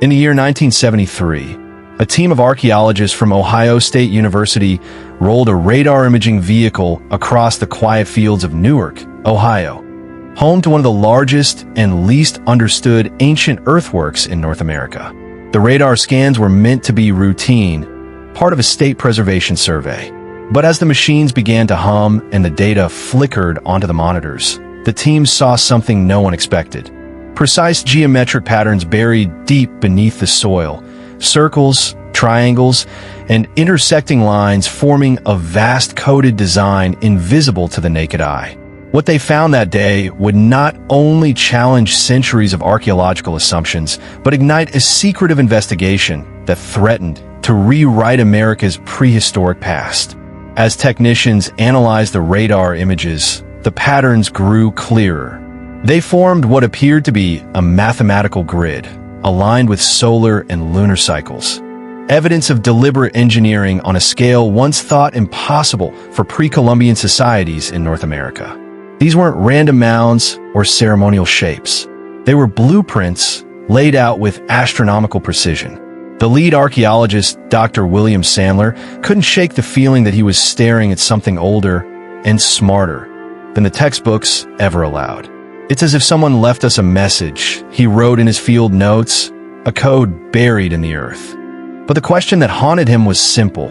In the year 1973, a team of archaeologists from Ohio State University rolled a radar imaging vehicle across the quiet fields of Newark, Ohio, home to one of the largest and least understood ancient earthworks in North America. The radar scans were meant to be routine, part of a state preservation survey. But as the machines began to hum and the data flickered onto the monitors, the team saw something no one expected. Precise geometric patterns buried deep beneath the soil, circles, triangles, and intersecting lines forming a vast coded design invisible to the naked eye. What they found that day would not only challenge centuries of archaeological assumptions, but ignite a secretive investigation that threatened to rewrite America's prehistoric past. As technicians analyzed the radar images, the patterns grew clearer. They formed what appeared to be a mathematical grid, aligned with solar and lunar cycles. Evidence of deliberate engineering on a scale once thought impossible for pre-Columbian societies in North America. These weren't random mounds or ceremonial shapes. They were blueprints laid out with astronomical precision. The lead archaeologist, Dr. William Sandler, couldn't shake the feeling that he was staring at something older and smarter than the textbooks ever allowed. It's as if someone left us a message, he wrote in his field notes, a code buried in the earth. But the question that haunted him was simple.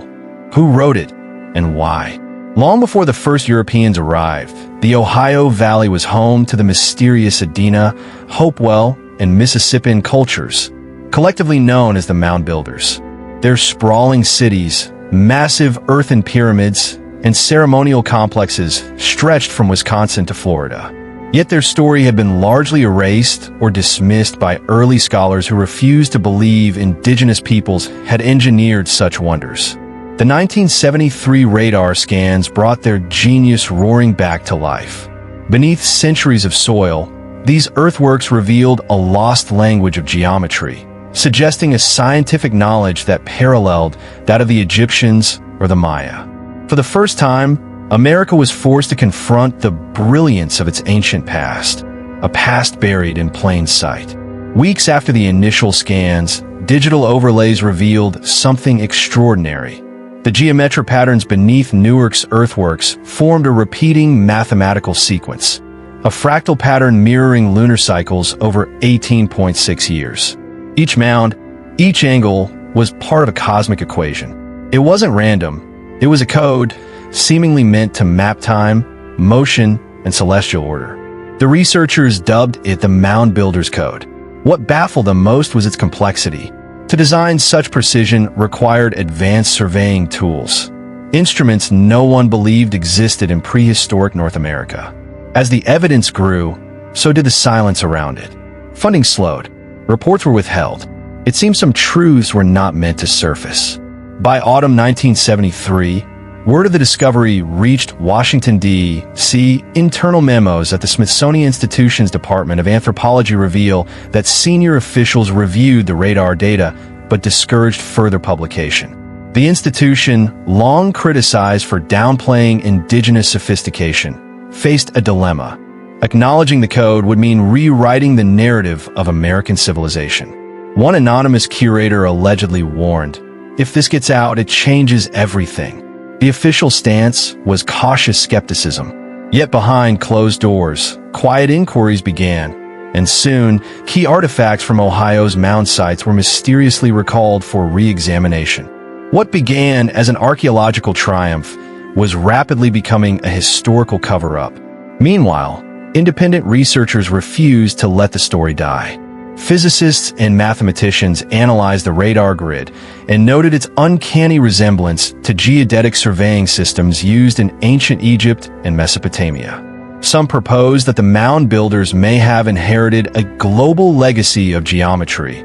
Who wrote it and why? Long before the first Europeans arrived, the Ohio Valley was home to the mysterious Adena, Hopewell, and Mississippian cultures, collectively known as the Mound Builders. Their sprawling cities, massive earthen pyramids, and ceremonial complexes stretched from Wisconsin to Florida. Yet their story had been largely erased or dismissed by early scholars who refused to believe indigenous peoples had engineered such wonders. The 1973 radar scans brought their genius roaring back to life. Beneath centuries of soil, these earthworks revealed a lost language of geometry, suggesting a scientific knowledge that paralleled that of the Egyptians or the Maya. For the first time, America was forced to confront the brilliance of its ancient past, a past buried in plain sight. Weeks after the initial scans, digital overlays revealed something extraordinary. The geometric patterns beneath Newark's earthworks formed a repeating mathematical sequence, a fractal pattern mirroring lunar cycles over 18.6 years. Each mound, each angle, was part of a cosmic equation. It wasn't random. It was a code, seemingly meant to map time, motion, and celestial order. The researchers dubbed it the Mound Builders Code. What baffled them most was its complexity. To design such precision required advanced surveying tools, instruments no one believed existed in prehistoric North America. As the evidence grew, so did the silence around it. Funding slowed. Reports were withheld. It seemed some truths were not meant to surface. By autumn 1973, word of the discovery reached Washington, D.C. Internal memos at the Smithsonian Institution's Department of Anthropology reveal that senior officials reviewed the radar data but discouraged further publication. The institution, long criticized for downplaying indigenous sophistication, faced a dilemma. Acknowledging the code would mean rewriting the narrative of American civilization. One anonymous curator allegedly warned, "If this gets out, it changes everything." The official stance was cautious skepticism. Yet behind closed doors, quiet inquiries began, and soon, key artifacts from Ohio's mound sites were mysteriously recalled for re-examination. What began as an archaeological triumph was rapidly becoming a historical cover-up. Meanwhile, independent researchers refused to let the story die. Physicists and mathematicians analyzed the radar grid and noted its uncanny resemblance to geodetic surveying systems used in ancient Egypt and Mesopotamia. Some proposed that the mound builders may have inherited a global legacy of geometry,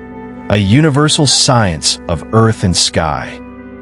a universal science of earth and sky.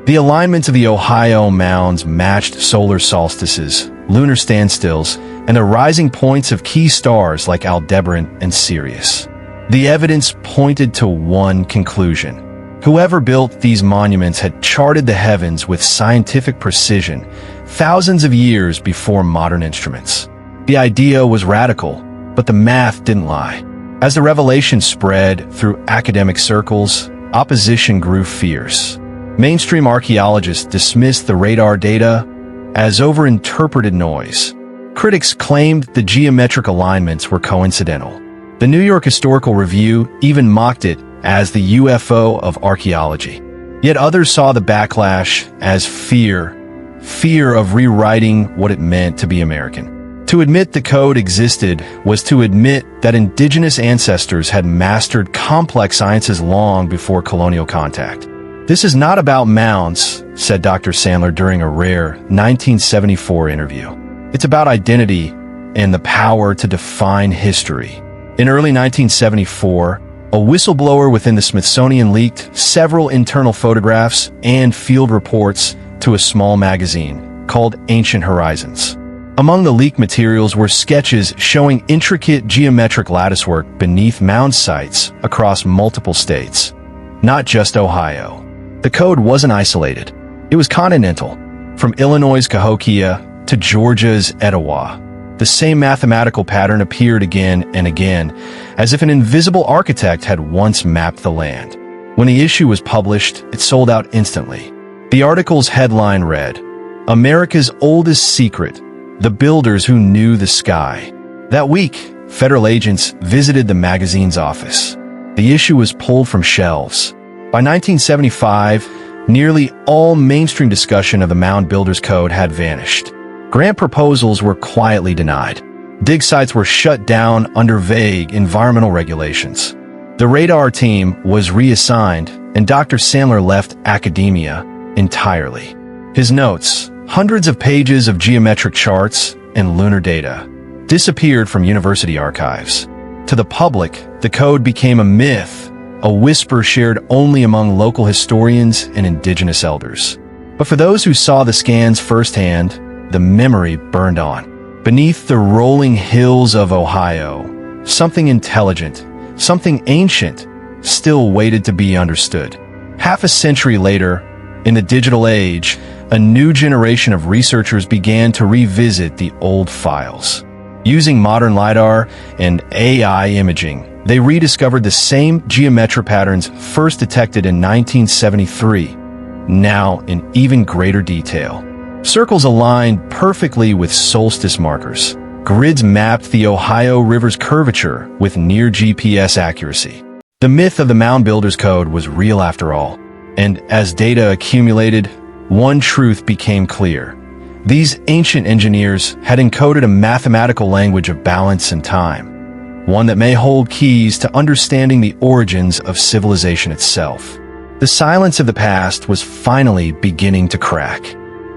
The alignments of the Ohio mounds matched solar solstices, lunar standstills, and the rising points of key stars like Aldebaran and Sirius. The evidence pointed to one conclusion. Whoever built these monuments had charted the heavens with scientific precision, thousands of years before modern instruments. The idea was radical, but the math didn't lie. As the revelation spread through academic circles, opposition grew fierce. Mainstream archaeologists dismissed the radar data as overinterpreted noise. Critics claimed the geometric alignments were coincidental. The New York Historical Review even mocked it as the UFO of archaeology. Yet others saw the backlash as fear of rewriting what it meant to be American. To admit the code existed was to admit that indigenous ancestors had mastered complex sciences long before colonial contact. "This is not about mounds," said Dr. Sandler during a rare 1974 interview. "It's about identity and the power to define history." In early 1974, a whistleblower within the Smithsonian leaked several internal photographs and field reports to a small magazine called Ancient Horizons. Among the leaked materials were sketches showing intricate geometric latticework beneath mound sites across multiple states, not just Ohio. The code wasn't isolated. It was continental, from Illinois' Cahokia to Georgia's Etowah. The same mathematical pattern appeared again and again, as if an invisible architect had once mapped the land. When the issue was published, it sold out instantly. The article's headline read, "America's Oldest Secret, the Builders Who Knew the Sky." That week, federal agents visited the magazine's office. The issue was pulled from shelves. By 1975, nearly all mainstream discussion of the Mound Builders Code had vanished. Grant proposals were quietly denied. Dig sites were shut down under vague environmental regulations. The radar team was reassigned, and Dr. Sandler left academia entirely. His notes, hundreds of pages of geometric charts and lunar data, disappeared from university archives. To the public, the code became a myth, a whisper shared only among local historians and indigenous elders. But for those who saw the scans firsthand, the memory burned on. Beneath the rolling hills of Ohio, something intelligent, something ancient, still waited to be understood. Half a century later, in the digital age, a new generation of researchers began to revisit the old files. Using modern LiDAR and AI imaging, they rediscovered the same geometric patterns first detected in 1973, now in even greater detail. Circles aligned perfectly with solstice markers. Grids mapped the Ohio River's curvature with near GPS accuracy. The myth of the Mound Builders Code was real after all. And as data accumulated, one truth became clear. These ancient engineers had encoded a mathematical language of balance and time, one that may hold keys to understanding the origins of civilization itself. The silence of the past was finally beginning to crack.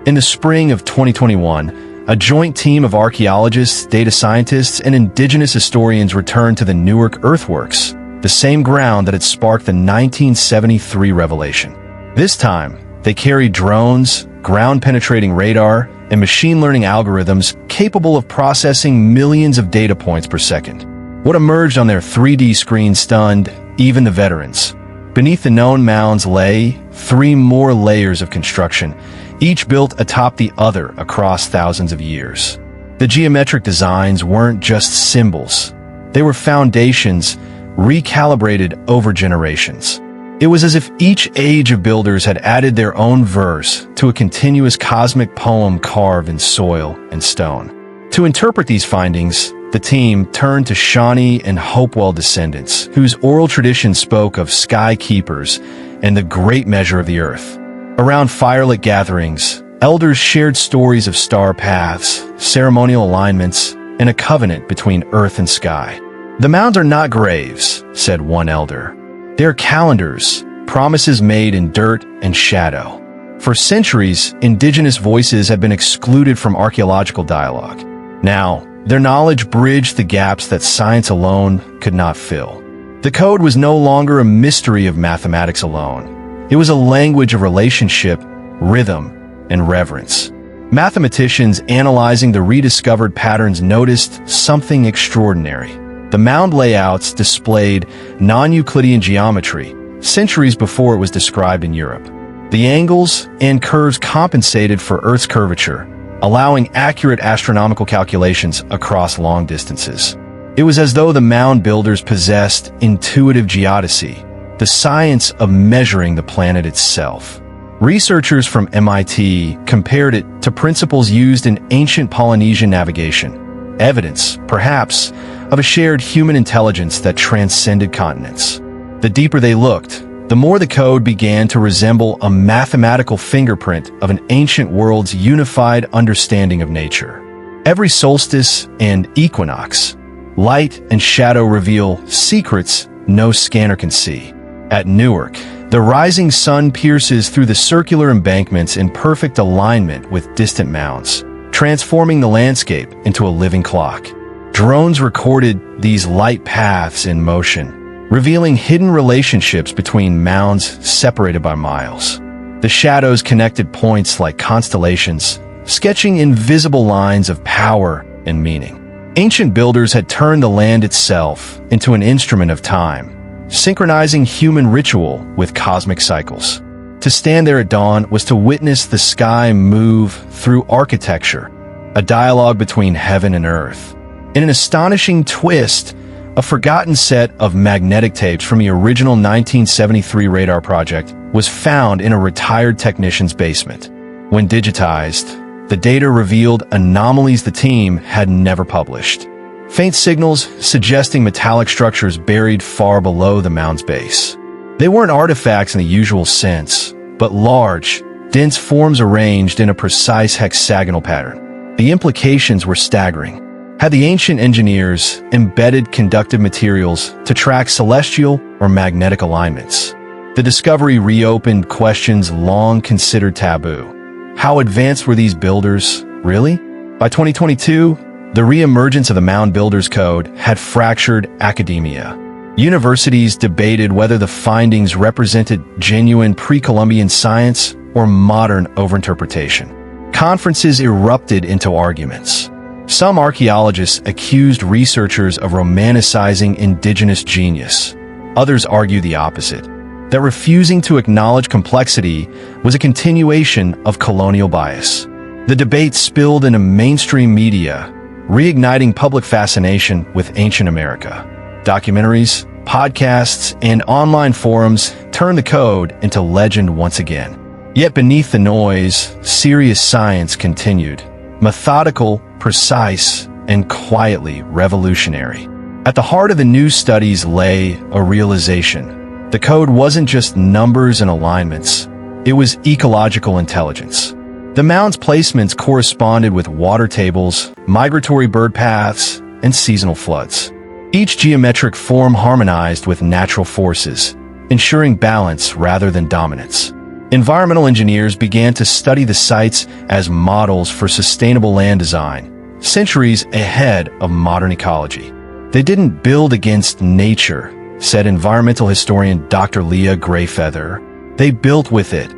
In the spring of 2021, a joint team of archaeologists, data scientists, and indigenous historians returned to the Newark earthworks, the same ground that had sparked the 1973 revelation. This time, they carried drones, ground-penetrating radar, and machine learning algorithms capable of processing millions of data points per second. What emerged on their 3D screen stunned even the veterans. Beneath the known mounds lay 3 more layers of construction, each built atop the other across thousands of years. The geometric designs weren't just symbols. They were foundations recalibrated over generations. It was as if each age of builders had added their own verse to a continuous cosmic poem carved in soil and stone. To interpret these findings, the team turned to Shawnee and Hopewell descendants, whose oral tradition spoke of sky keepers and the great measure of the earth. Around firelit gatherings, elders shared stories of star paths, ceremonial alignments, and a covenant between earth and sky. "The mounds are not graves," said one elder. "They're calendars, promises made in dirt and shadow." For centuries, indigenous voices had been excluded from archaeological dialogue. Now, their knowledge bridged the gaps that science alone could not fill. The code was no longer a mystery of mathematics alone. It was a language of relationship, rhythm, and reverence. Mathematicians analyzing the rediscovered patterns noticed something extraordinary. The mound layouts displayed non-Euclidean geometry, centuries before it was described in Europe. The angles and curves compensated for Earth's curvature, allowing accurate astronomical calculations across long distances. It was as though the mound builders possessed intuitive geodesy, the science of measuring the planet itself. Researchers from MIT compared it to principles used in ancient Polynesian navigation, evidence, perhaps, of a shared human intelligence that transcended continents. The deeper they looked, the more the code began to resemble a mathematical fingerprint of an ancient world's unified understanding of nature. Every solstice and equinox, light and shadow reveal secrets no scanner can see. At Newark, the rising sun pierces through the circular embankments in perfect alignment with distant mounds, transforming the landscape into a living clock. Drones recorded these light paths in motion, revealing hidden relationships between mounds separated by miles. The shadows connected points like constellations, sketching invisible lines of power and meaning. Ancient builders had turned the land itself into an instrument of time, synchronizing human ritual with cosmic cycles. To stand there at dawn was to witness the sky move through architecture, a dialogue between heaven and earth. In an astonishing twist, a forgotten set of magnetic tapes from the original 1973 radar project was found in a retired technician's basement. When digitized, the data revealed anomalies the team had never published. Faint signals suggesting metallic structures buried far below the mound's base. They weren't artifacts in the usual sense, but large, dense forms arranged in a precise hexagonal pattern. The implications were staggering. Had the ancient engineers embedded conductive materials to track celestial or magnetic alignments? The discovery reopened questions long considered taboo. How advanced were these builders, really? By 2022, the re-emergence of the Mound Builders Code had fractured academia. Universities debated whether the findings represented genuine pre-Columbian science or modern overinterpretation. Conferences erupted into arguments. Some archaeologists accused researchers of romanticizing indigenous genius. Others argued the opposite, that refusing to acknowledge complexity was a continuation of colonial bias. The debate spilled into mainstream media, reigniting public fascination with ancient America. Documentaries, podcasts, and online forums turned the code into legend once again. Yet beneath the noise, serious science continued, methodical, precise, and quietly revolutionary. At the heart of the new studies lay a realization. The code wasn't just numbers and alignments, it was ecological intelligence. The mound's placements corresponded with water tables, migratory bird paths, and seasonal floods. Each geometric form harmonized with natural forces, ensuring balance rather than dominance. Environmental engineers began to study the sites as models for sustainable land design, centuries ahead of modern ecology. They didn't build against nature, said environmental historian Dr. Leah Greyfeather. They built with it,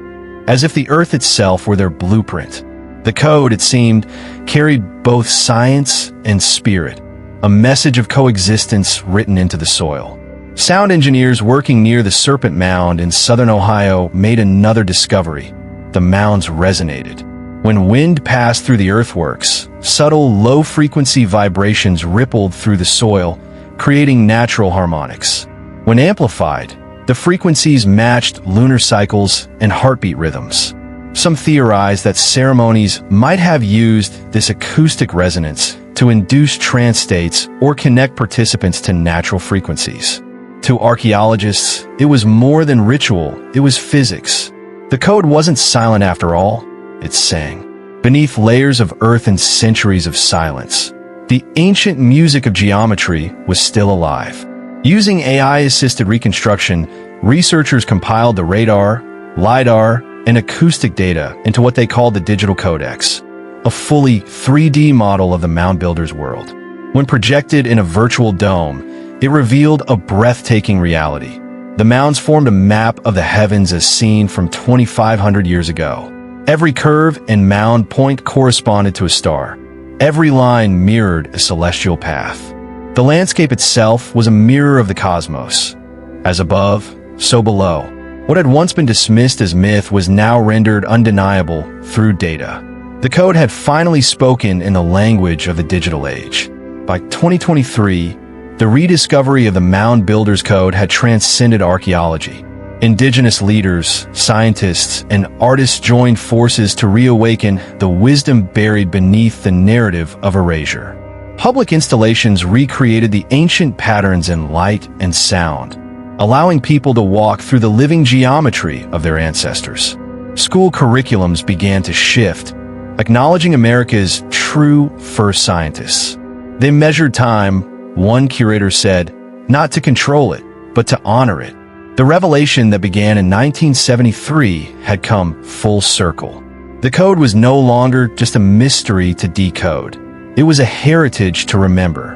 as if the earth itself were their blueprint. The code, it seemed, carried both science and spirit, a message of coexistence written into the soil. Sound engineers working near the Serpent Mound in southern Ohio made another discovery. The mounds resonated. When wind passed through the earthworks, subtle low-frequency vibrations rippled through the soil, creating natural harmonics. When amplified, the frequencies matched lunar cycles and heartbeat rhythms. Some theorized that ceremonies might have used this acoustic resonance to induce trance states or connect participants to natural frequencies. To archaeologists, it was more than ritual, it was physics. The code wasn't silent after all, it sang. Beneath layers of earth and centuries of silence, the ancient music of geometry was still alive. Using AI-assisted reconstruction, researchers compiled the radar, LiDAR, and acoustic data into what they called the digital codex, a fully 3D model of the mound builders' world. When projected in a virtual dome, it revealed a breathtaking reality. The mounds formed a map of the heavens as seen from 2,500 years ago. Every curve and mound point corresponded to a star. Every line mirrored a celestial path. The landscape itself was a mirror of the cosmos. As above, so below. What had once been dismissed as myth was now rendered undeniable through data. The code had finally spoken in the language of the digital age. By 2023, The rediscovery of the Mound Builders Code had transcended archaeology. Indigenous leaders, scientists, and artists joined forces to reawaken the wisdom buried beneath the narrative of erasure. Public installations recreated the ancient patterns in light and sound, allowing people to walk through the living geometry of their ancestors. School curriculums began to shift, acknowledging America's true first scientists. They measured time, one curator said, not to control it, but to honor it. The revelation that began in 1973 had come full circle. The code was no longer just a mystery to decode. It was a heritage to remember.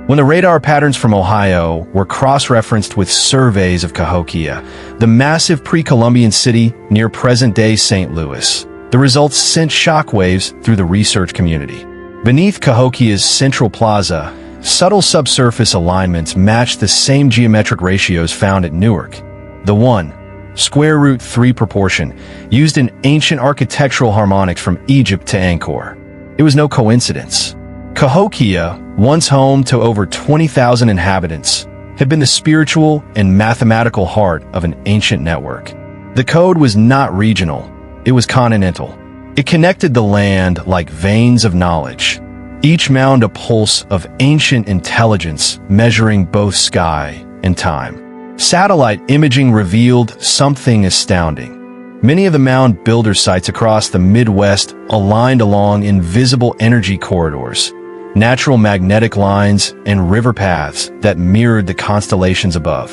When the radar patterns from Ohio were cross-referenced with surveys of Cahokia, the massive pre-Columbian city near present-day St. Louis, the results sent shockwaves through the research community. Beneath Cahokia's central plaza, subtle subsurface alignments matched the same geometric ratios found at Newark. The 1√3 proportion, used in ancient architectural harmonics from Egypt to Angkor. It was no coincidence. Cahokia, once home to over 20,000 inhabitants, had been the spiritual and mathematical heart of an ancient network. The code was not regional, it was continental. It connected the land like veins of knowledge, each mound a pulse of ancient intelligence measuring both sky and time. Satellite imaging revealed something astounding. Many of the mound builder sites across the Midwest aligned along invisible energy corridors, natural magnetic lines, and river paths that mirrored the constellations above.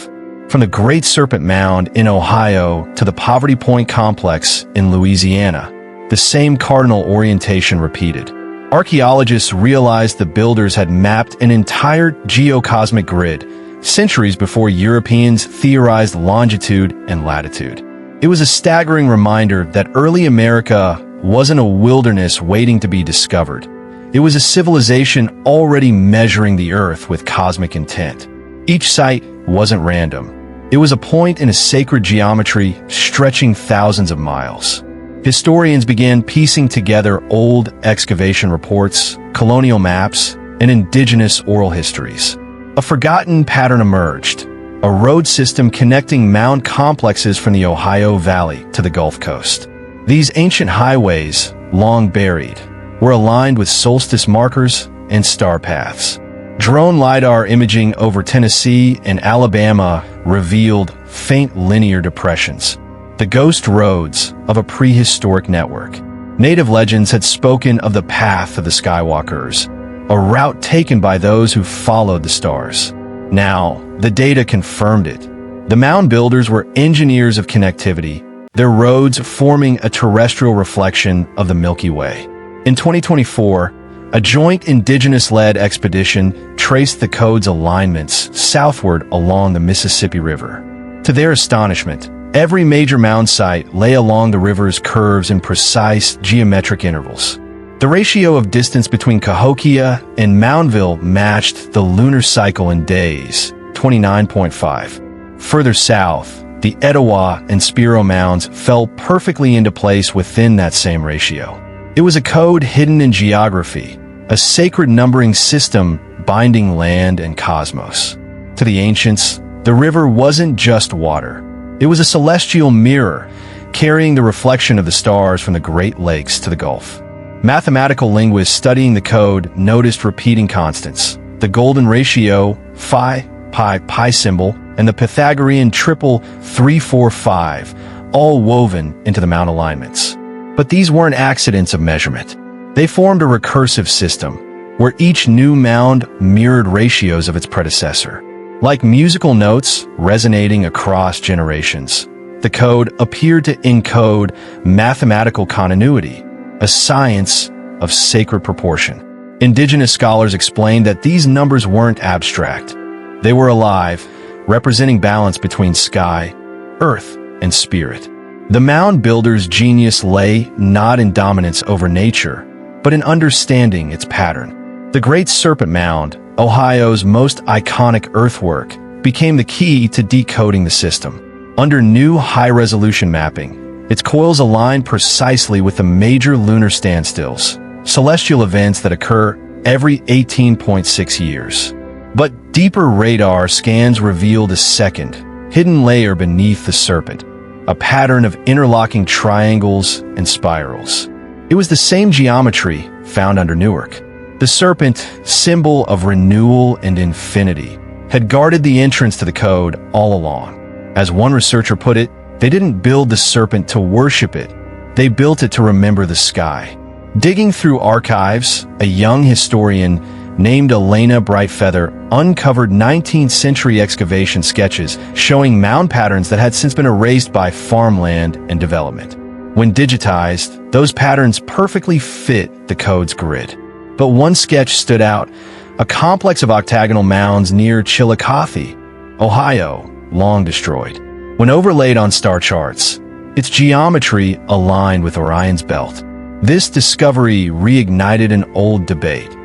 From the Great Serpent Mound in Ohio to the Poverty Point Complex in Louisiana, the same cardinal orientation repeated. Archaeologists realized the builders had mapped an entire geocosmic grid centuries before Europeans theorized longitude and latitude. It was a staggering reminder that early America wasn't a wilderness waiting to be discovered. It was a civilization already measuring the Earth with cosmic intent. Each site wasn't random. It was a point in a sacred geometry stretching thousands of miles. Historians began piecing together old excavation reports, colonial maps, and indigenous oral histories. A forgotten pattern emerged, a road system connecting mound complexes from the Ohio Valley to the Gulf Coast. These ancient highways, long buried, were aligned with solstice markers and star paths. Drone LiDAR imaging over Tennessee and Alabama revealed faint linear depressions, the ghost roads of a prehistoric network. Native legends had spoken of the path of the Skywalkers, a route taken by those who followed the stars. Now, the data confirmed it. The mound builders were engineers of connectivity, their roads forming a terrestrial reflection of the Milky Way. In 2024, a joint indigenous-led expedition traced the code's alignments southward along the Mississippi River. To their astonishment, every major mound site lay along the river's curves in precise geometric intervals. The ratio of distance between Cahokia and Moundville matched the lunar cycle in days, 29.5. Further south, the Etowah and Spiro mounds fell perfectly into place within that same ratio. It was a code hidden in geography, a sacred numbering system binding land and cosmos. To the ancients, the river wasn't just water. It was a celestial mirror, carrying the reflection of the stars from the Great Lakes to the Gulf. Mathematical linguists studying the code noticed repeating constants, the golden ratio, phi, pi symbol, and the Pythagorean triple 345, all woven into the mound alignments. But these weren't accidents of measurement. They formed a recursive system, where each new mound mirrored ratios of its predecessor. Like musical notes resonating across generations, the code appeared to encode mathematical continuity, a science of sacred proportion. Indigenous scholars explained that these numbers weren't abstract. They were alive, representing balance between sky, earth, and spirit. The mound builder's genius lay not in dominance over nature, but in understanding its pattern. The Great Serpent Mound, Ohio's most iconic earthwork, became the key to decoding the system. Under new high-resolution mapping, its coils aligned precisely with the major lunar standstills, celestial events that occur every 18.6 years. But deeper radar scans revealed a second, hidden layer beneath the serpent, a pattern of interlocking triangles and spirals. It was the same geometry found under Newark. The serpent, symbol of renewal and infinity, had guarded the entrance to the code all along. As one researcher put it, they didn't build the serpent to worship it. They built it to remember the sky. Digging through archives, a young historian named Elena Brightfeather uncovered 19th century excavation sketches showing mound patterns that had since been erased by farmland and development. When digitized, those patterns perfectly fit the code's grid. But one sketch stood out, a complex of octagonal mounds near Chillicothe, Ohio, long destroyed. When overlaid on star charts, its geometry aligned with Orion's belt. This discovery reignited an old debate.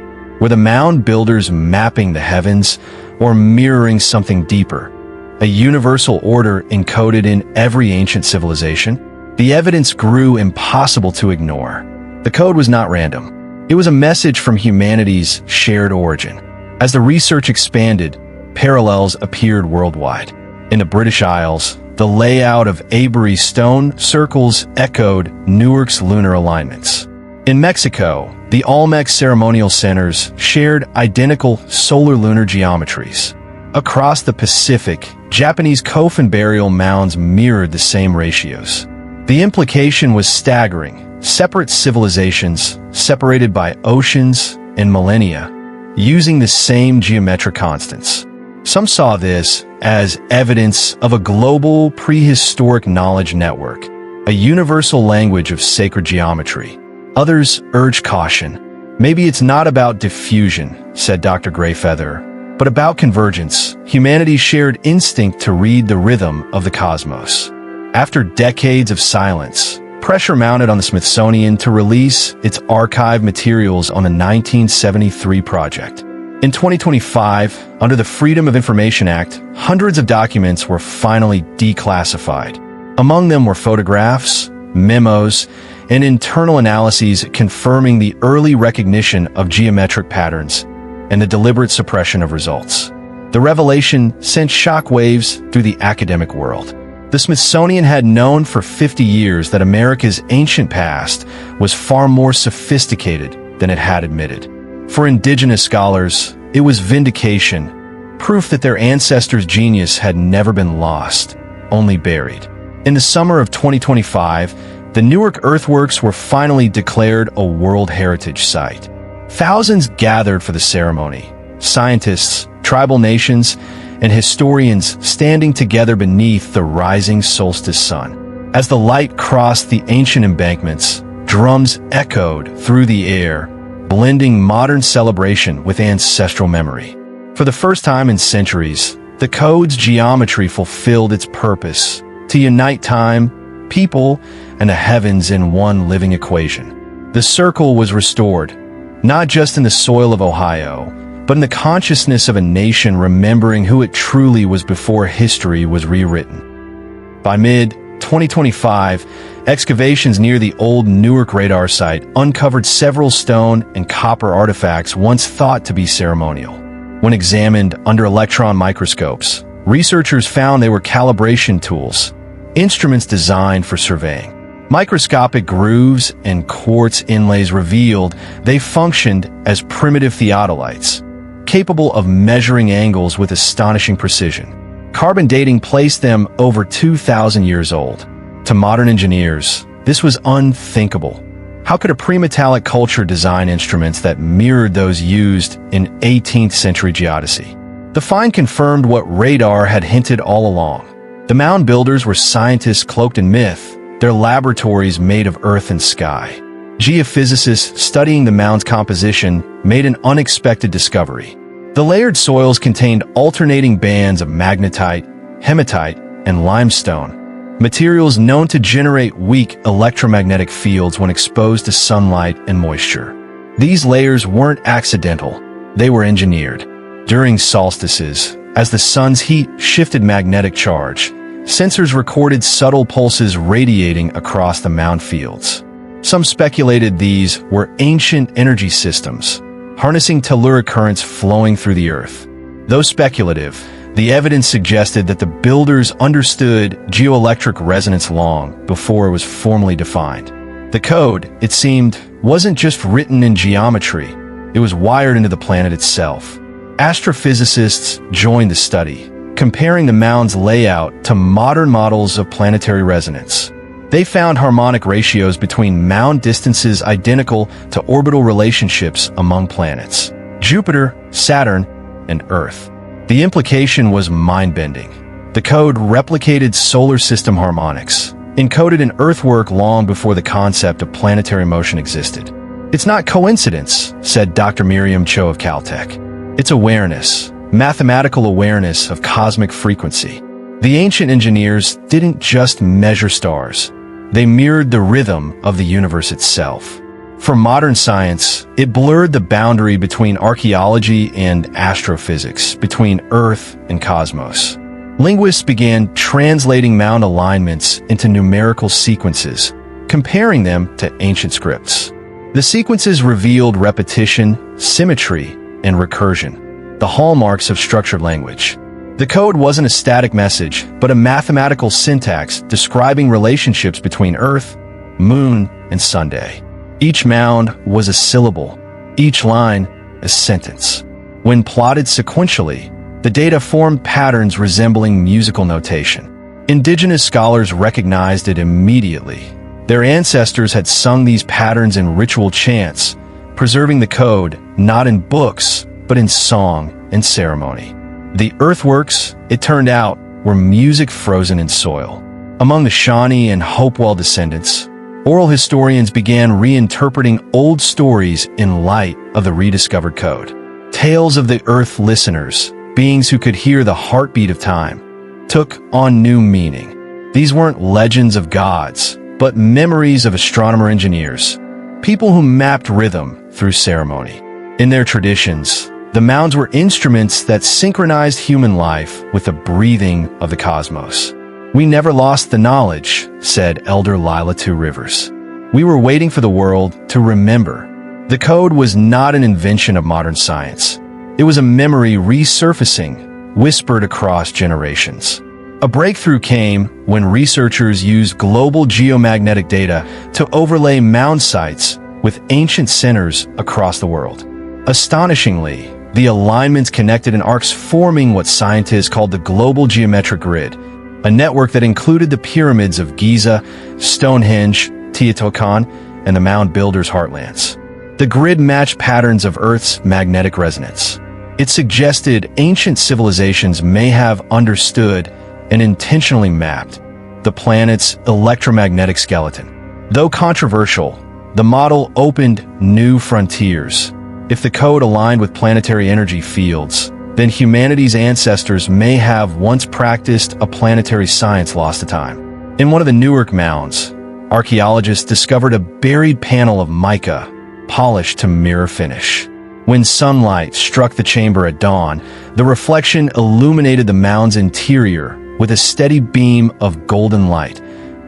Were the mound builders mapping the heavens or mirroring something deeper, a universal order encoded in every ancient civilization? The evidence grew impossible to ignore. The code was not random. It was a message from humanity's shared origin. As the research expanded, parallels appeared worldwide. In the British Isles, the layout of Avery stone circles echoed Newark's lunar alignments. In Mexico, the Olmec ceremonial centers shared identical solar-lunar geometries. Across the Pacific, Japanese coffin burial mounds mirrored the same ratios. The implication was staggering. Separate civilizations, separated by oceans and millennia, using the same geometric constants. Some saw this as evidence of a global prehistoric knowledge network, a universal language of sacred geometry. Others urged caution. Maybe it's not about diffusion, said Dr. Greyfeather, but about convergence, humanity's shared instinct to read the rhythm of the cosmos. After decades of silence, pressure mounted on the Smithsonian to release its archive materials on the 1973 project. In 2025, under the Freedom of Information Act, hundreds of documents were finally declassified. Among them were photographs, memos, and internal analyses confirming the early recognition of geometric patterns and the deliberate suppression of results. The revelation sent shockwaves through the academic world. The Smithsonian had known for 50 years that America's ancient past was far more sophisticated than it had admitted. For indigenous scholars, it was vindication, proof that their ancestors' genius had never been lost, only buried. In the summer of 2025, the Newark earthworks were finally declared a World Heritage Site. Thousands gathered for the ceremony, scientists, tribal nations, and historians standing together beneath the rising solstice sun. As the light crossed the ancient embankments, drums echoed through the air, blending modern celebration with ancestral memory. For the first time in centuries, the code's geometry fulfilled its purpose to unite time, people, and the heavens in one living equation. The circle was restored, not just in the soil of Ohio, but in the consciousness of a nation remembering who it truly was before history was rewritten. By mid-2025, excavations near the old Newark radar site uncovered several stone and copper artifacts once thought to be ceremonial. When examined under electron microscopes, researchers found they were calibration tools, instruments designed for surveying. Microscopic grooves and quartz inlays revealed they functioned as primitive theodolites, capable of measuring angles with astonishing precision. Carbon dating placed them over 2,000 years old. To modern engineers, this was unthinkable. How could a pre-metallic culture design instruments that mirrored those used in 18th century geodesy? The find confirmed what radar had hinted all along. The mound builders were scientists cloaked in myth, their laboratories made of earth and sky. Geophysicists studying the mound's composition made an unexpected discovery. The layered soils contained alternating bands of magnetite, hematite, and limestone, materials known to generate weak electromagnetic fields when exposed to sunlight and moisture. These layers weren't accidental, they were engineered. During solstices, as the sun's heat shifted magnetic charge, sensors recorded subtle pulses radiating across the mound fields. Some speculated these were ancient energy systems, harnessing telluric currents flowing through the earth. Though speculative, the evidence suggested that the builders understood geoelectric resonance long before it was formally defined. The code, it seemed, wasn't just written in geometry, it was wired into the planet itself. Astrophysicists joined the study, comparing the mound's layout to modern models of planetary resonance. They found harmonic ratios between mound distances identical to orbital relationships among planets: Jupiter, Saturn, and Earth. The implication was mind-bending. The code replicated solar system harmonics, encoded in earthwork long before the concept of planetary motion existed. "It's not coincidence," said Dr. Miriam Cho of Caltech. "It's awareness, mathematical awareness of cosmic frequency." The ancient engineers didn't just measure stars. They mirrored the rhythm of the universe itself. For modern science, it blurred the boundary between archaeology and astrophysics, between Earth and cosmos. Linguists began translating mound alignments into numerical sequences, comparing them to ancient scripts. The sequences revealed repetition, symmetry, and recursion, the hallmarks of structured language. The code wasn't a static message, but a mathematical syntax describing relationships between Earth, Moon, and Sunday. Each mound was a syllable, each line a sentence. When plotted sequentially, the data formed patterns resembling musical notation. Indigenous scholars recognized it immediately. Their ancestors had sung these patterns in ritual chants, preserving the code not in books, but in song and ceremony. The earthworks, it turned out, were music frozen in soil. Among the Shawnee and Hopewell descendants, oral historians began reinterpreting old stories in light of the rediscovered code. Tales of the earth listeners, beings who could hear the heartbeat of time, took on new meaning. These weren't legends of gods, but memories of astronomer engineers, people who mapped rhythm through ceremony. In their traditions, the mounds were instruments that synchronized human life with the breathing of the cosmos. "We never lost the knowledge," said Elder Lila Two Rivers. "We were waiting for the world to remember." The code was not an invention of modern science. It was a memory resurfacing, whispered across generations. A breakthrough came when researchers used global geomagnetic data to overlay mound sites with ancient centers across the world. Astonishingly, the alignments connected in arcs, forming what scientists called the global geometric grid, a network that included the pyramids of Giza, Stonehenge, Teotihuacan, and the Mound Builders' heartlands. The grid matched patterns of Earth's magnetic resonance. It suggested ancient civilizations may have understood and intentionally mapped the planet's electromagnetic skeleton. Though controversial, the model opened new frontiers. If the code aligned with planetary energy fields, then humanity's ancestors may have once practiced a planetary science lost to time. In one of the Newark mounds, archaeologists discovered a buried panel of mica, polished to mirror finish. When sunlight struck the chamber at dawn, the reflection illuminated the mound's interior with a steady beam of golden light,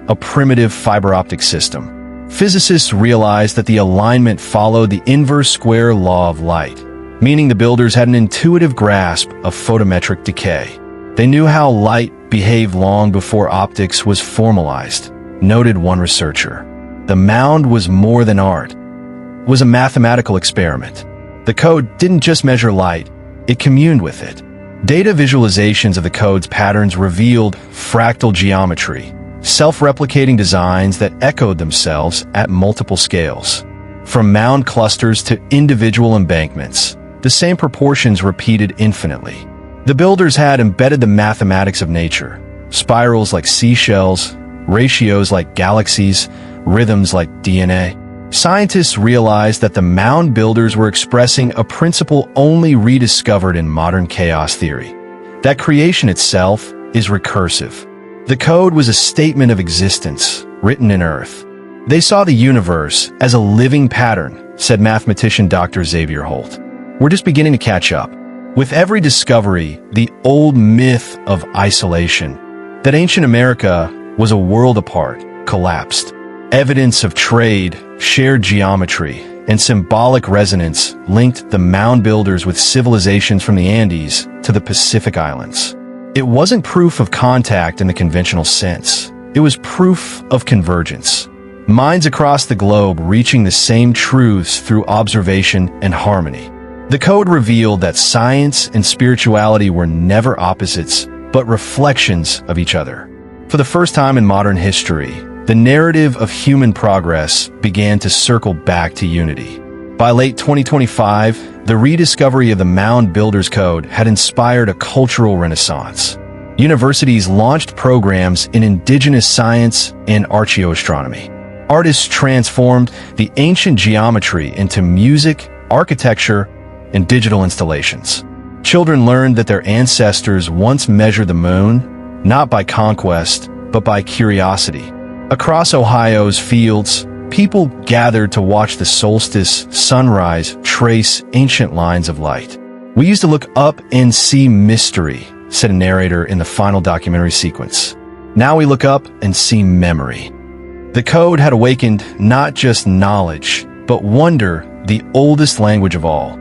a primitive fiber optic system. Physicists realized that the alignment followed the inverse square law of light, meaning the builders had an intuitive grasp of photometric decay. They knew how light behaved long before optics was formalized, noted one researcher. The mound was more than art. It was a mathematical experiment. The code didn't just measure light, it communed with it. Data visualizations of the code's patterns revealed fractal geometry, self-replicating designs that echoed themselves at multiple scales. From mound clusters to individual embankments, the same proportions repeated infinitely. The builders had embedded the mathematics of nature, spirals like seashells, ratios like galaxies, rhythms like DNA. Scientists realized that the mound builders were expressing a principle only rediscovered in modern chaos theory, that creation itself is recursive. The code was a statement of existence, written in earth. They saw the universe as a living pattern, said mathematician Dr. Xavier Holt. We're just beginning to catch up. With every discovery, the old myth of isolation, that ancient America was a world apart, collapsed. Evidence of trade, shared geometry, and symbolic resonance linked the mound builders with civilizations from the Andes to the Pacific Islands. It wasn't proof of contact in the conventional sense. It was proof of convergence. Minds across the globe reaching the same truths through observation and harmony. The code revealed that science and spirituality were never opposites, but reflections of each other. For the first time in modern history, the narrative of human progress began to circle back to unity. By late 2025, the rediscovery of the Mound Builders Code had inspired a cultural renaissance. Universities launched programs in indigenous science and archaeoastronomy. Artists transformed the ancient geometry into music, architecture, and digital installations. Children learned that their ancestors once measured the moon, not by conquest, but by curiosity. Across Ohio's fields, people gathered to watch the solstice sunrise trace ancient lines of light. "We used to look up and see mystery," said a narrator in the final documentary sequence. "Now we look up and see memory." The code had awakened not just knowledge, but wonder, the oldest language of all.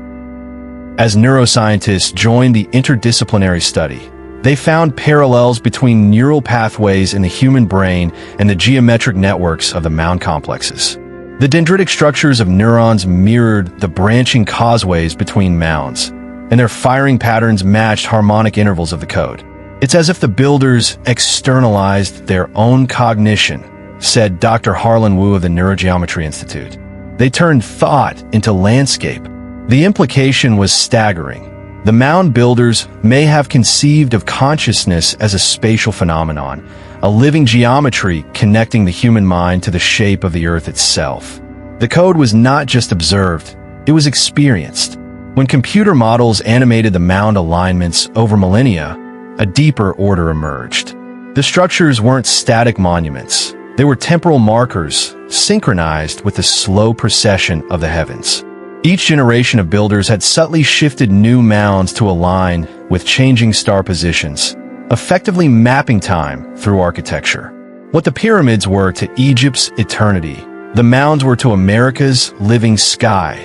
As neuroscientists joined the interdisciplinary study, they found parallels between neural pathways in the human brain and the geometric networks of the mound complexes. The dendritic structures of neurons mirrored the branching causeways between mounds, and their firing patterns matched harmonic intervals of the code. "It's as if the builders externalized their own cognition," said Dr. Harlan Wu of the Neurogeometry Institute. "They turned thought into landscape." The implication was staggering. The mound builders may have conceived of consciousness as a spatial phenomenon, a living geometry connecting the human mind to the shape of the earth itself. The code was not just observed, it was experienced. When computer models animated the mound alignments over millennia, a deeper order emerged. The structures weren't static monuments. They were temporal markers, synchronized with the slow procession of the heavens. Each generation of builders had subtly shifted new mounds to align with changing star positions, effectively mapping time through architecture. What the pyramids were to Egypt's eternity, the mounds were to America's living sky,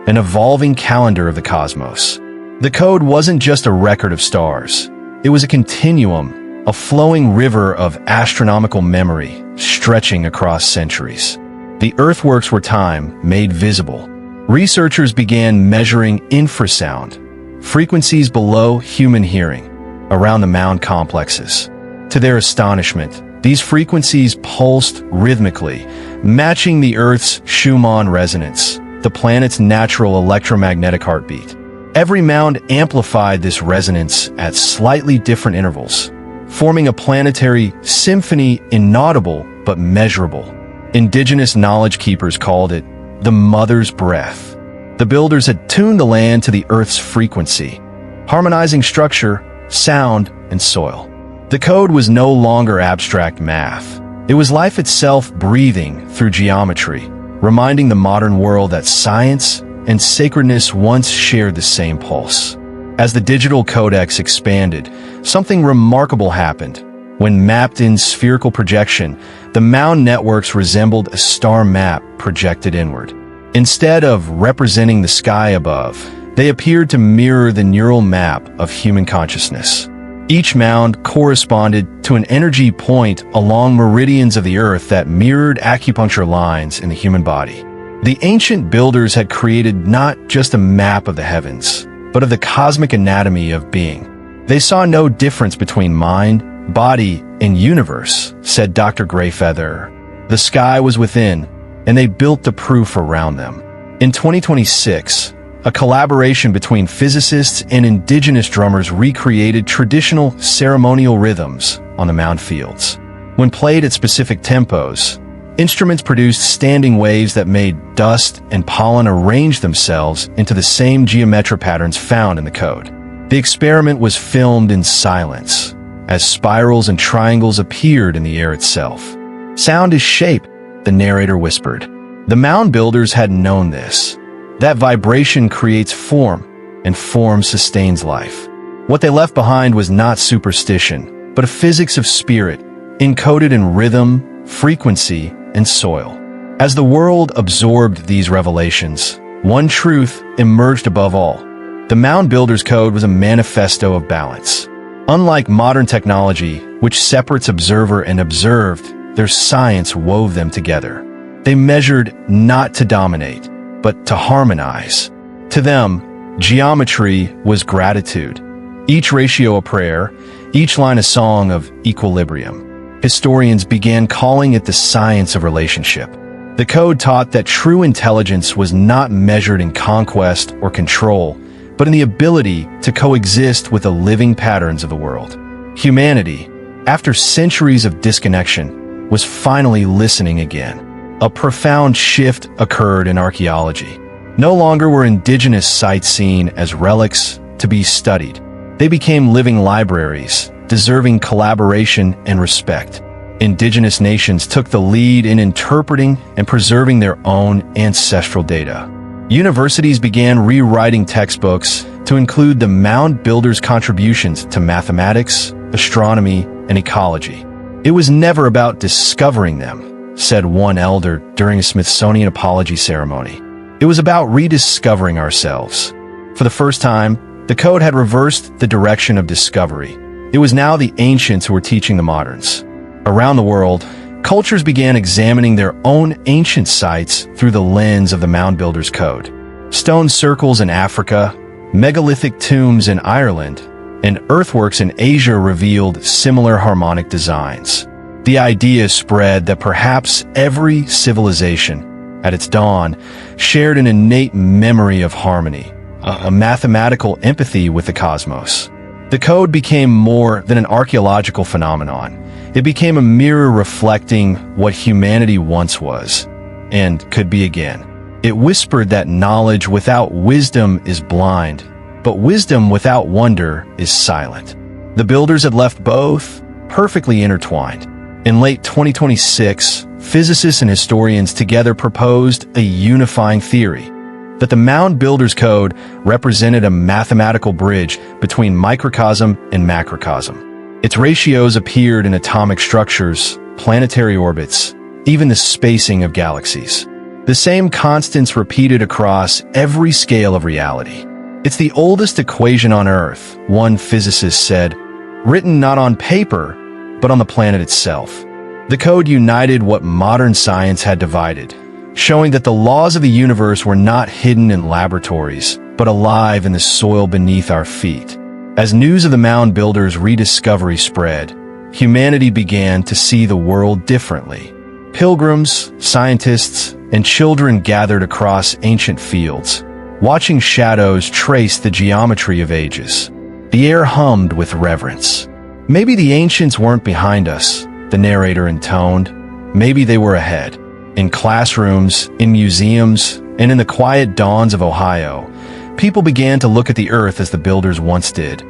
an evolving calendar of the cosmos. The code wasn't just a record of stars. It was a continuum, a flowing river of astronomical memory stretching across centuries. The earthworks were time made visible. Researchers began measuring infrasound, frequencies below human hearing, around the mound complexes. To their astonishment, these frequencies pulsed rhythmically, matching the Earth's Schumann resonance, the planet's natural electromagnetic heartbeat. Every mound amplified this resonance at slightly different intervals, forming a planetary symphony inaudible but measurable. Indigenous knowledge keepers called it the mother's breath. The builders had tuned the land to the Earth's frequency, harmonizing structure, sound, and soil. The code was no longer abstract math. It was life itself breathing through geometry, reminding the modern world that science and sacredness once shared the same pulse. As the digital codex expanded, something remarkable happened. When mapped in spherical projection, the mound networks resembled a star map projected inward. Instead of representing the sky above, they appeared to mirror the neural map of human consciousness. Each mound corresponded to an energy point along meridians of the earth that mirrored acupuncture lines in the human body. The ancient builders had created not just a map of the heavens, but of the cosmic anatomy of being. They saw no difference between mind, body, and universe, said Dr. Greyfeather. The sky was within, and they built the proof around them. In 2026, a collaboration between physicists and indigenous drummers recreated traditional ceremonial rhythms on the mound fields. When played at specific tempos, instruments produced standing waves that made dust and pollen arrange themselves into the same geometric patterns found in the code. The experiment was filmed in silence, as spirals and triangles appeared in the air itself. "Sound is shape," the narrator whispered. The mound builders had known this. That vibration creates form, and form sustains life. What they left behind was not superstition, but a physics of spirit, encoded in rhythm, frequency, and soil. As the world absorbed these revelations, one truth emerged above all. The Mound Builders Code was a manifesto of balance. Unlike modern technology, which separates observer and observed, their science wove them together. They measured not to dominate, but to harmonize. To them, geometry was gratitude. Each ratio a prayer, each line a song of equilibrium. Historians began calling it the science of relationship. The code taught that true intelligence was not measured in conquest or control, but in the ability to coexist with the living patterns of the world. Humanity, after centuries of disconnection, was finally listening again. A profound shift occurred in archaeology. No longer were indigenous sites seen as relics to be studied. They became living libraries, deserving collaboration and respect. Indigenous nations took the lead in interpreting and preserving their own ancestral data. Universities began rewriting textbooks to include the Mound Builders' contributions to mathematics, astronomy, and ecology. It was never about discovering them, said one elder during a Smithsonian apology ceremony. It was about rediscovering ourselves. For the first time, the code had reversed the direction of discovery. It was now the ancients who were teaching the moderns. Around the world, cultures began examining their own ancient sites through the lens of the Mound Builders Code. Stone circles in Africa, megalithic tombs in Ireland, and earthworks in Asia revealed similar harmonic designs. The idea spread that perhaps every civilization, at its dawn, shared an innate memory of harmony, a mathematical empathy with the cosmos. The code became more than an archaeological phenomenon. It became a mirror reflecting what humanity once was, and could be again. It whispered that knowledge without wisdom is blind, but wisdom without wonder is silent. The builders had left both perfectly intertwined. In late 2026, physicists and historians together proposed a unifying theory, that the Mound Builders Code represented a mathematical bridge between microcosm and macrocosm. Its ratios appeared in atomic structures, planetary orbits, even the spacing of galaxies. The same constants repeated across every scale of reality. It's the oldest equation on Earth, one physicist said, written not on paper, but on the planet itself. The code united what modern science had divided, showing that the laws of the universe were not hidden in laboratories, but alive in the soil beneath our feet. As news of the Mound Builders' rediscovery spread, humanity began to see the world differently. Pilgrims, scientists, and children gathered across ancient fields, watching shadows trace the geometry of ages. The air hummed with reverence. Maybe the ancients weren't behind us, the narrator intoned. Maybe they were ahead. In classrooms, in museums, and in the quiet dawns of Ohio, people began to look at the earth as the builders once did,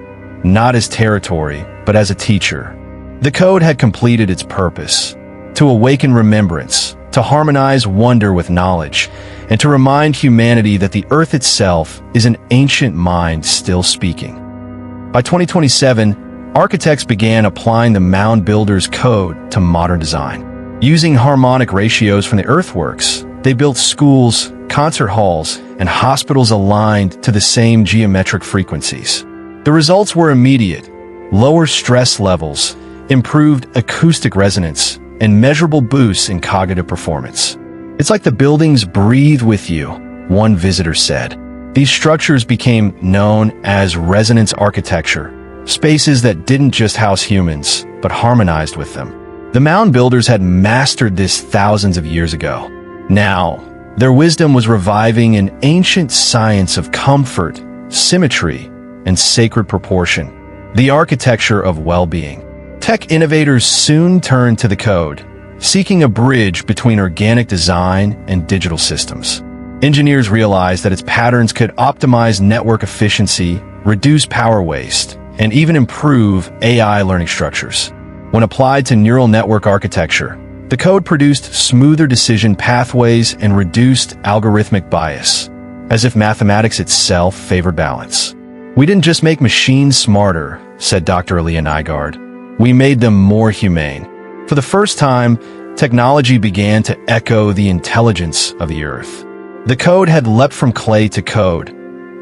not as territory, but as a teacher. The code had completed its purpose, to awaken remembrance, to harmonize wonder with knowledge, and to remind humanity that the earth itself is an ancient mind still speaking. By 2027, architects began applying the Mound Builders Code to modern design. Using harmonic ratios from the earthworks, they built schools, concert halls, and hospitals aligned to the same geometric frequencies. The results were immediate: lower stress levels, improved acoustic resonance, and measurable boosts in cognitive performance. It's like the buildings breathe with you, one visitor said. These structures became known as resonance architecture, spaces that didn't just house humans, but harmonized with them. The Mound Builders had mastered this thousands of years ago. Now, their wisdom was reviving an ancient science of comfort, symmetry, and sacred proportion, the architecture of well-being. Tech innovators soon turned to the code, seeking a bridge between organic design and digital systems. Engineers realized that its patterns could optimize network efficiency, reduce power waste, and even improve AI learning structures. When applied to neural network architecture, the code produced smoother decision pathways and reduced algorithmic bias, as if mathematics itself favored balance. "We didn't just make machines smarter," said Dr. Aaliyah Nygaard. "We made them more humane." For the first time, Technology began to echo the intelligence of the earth. The code had leapt from clay to code,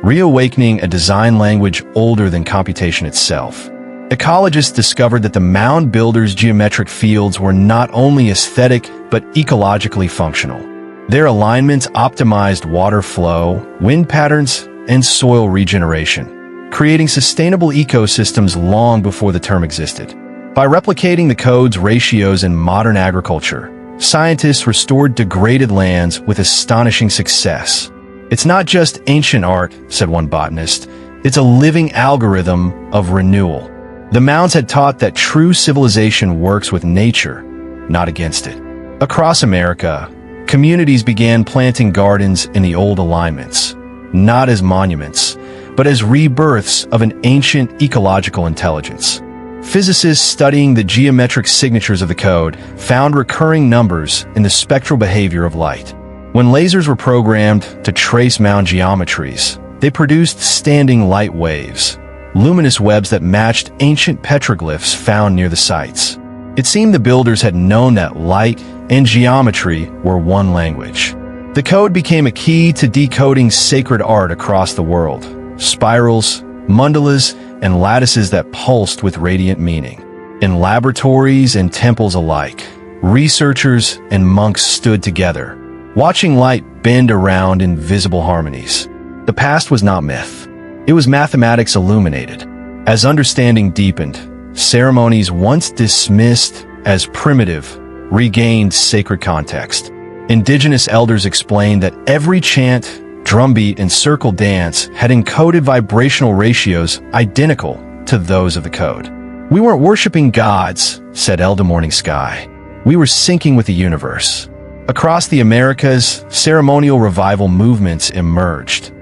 reawakening a design language older than computation itself. Ecologists discovered that the mound builders' geometric fields were not only aesthetic but ecologically functional. Their alignments optimized water flow, wind patterns, and soil regeneration, creating sustainable ecosystems long before the term existed. By replicating the code's ratios in modern agriculture, scientists restored degraded lands with astonishing success. "It's not just ancient art," said one botanist. "It's a living algorithm of renewal." The mounds had taught that true civilization works with nature, not against it. Across America, communities began planting gardens in the old alignments, not as monuments, but as rebirths of an ancient ecological intelligence. Physicists studying the geometric signatures of the code found recurring numbers in the spectral behavior of light. When lasers were programmed to trace mound geometries, they produced standing light waves, luminous webs that matched ancient petroglyphs found near the sites. It seemed the builders had known that light and geometry were one language. The code became a key to decoding sacred art across the world: spirals, mandalas, and lattices that pulsed with radiant meaning. In laboratories and temples alike, researchers and monks stood together, watching light bend around invisible harmonies. The past was not myth. It was mathematics illuminated. As understanding deepened, ceremonies once dismissed as primitive regained sacred context. Indigenous elders explained that every chant, drumbeat, and circle dance had encoded vibrational ratios identical to those of the code. "We weren't worshiping gods," said Elda Morning Sky. "We were syncing with the universe." Across the Americas, ceremonial revival movements emerged,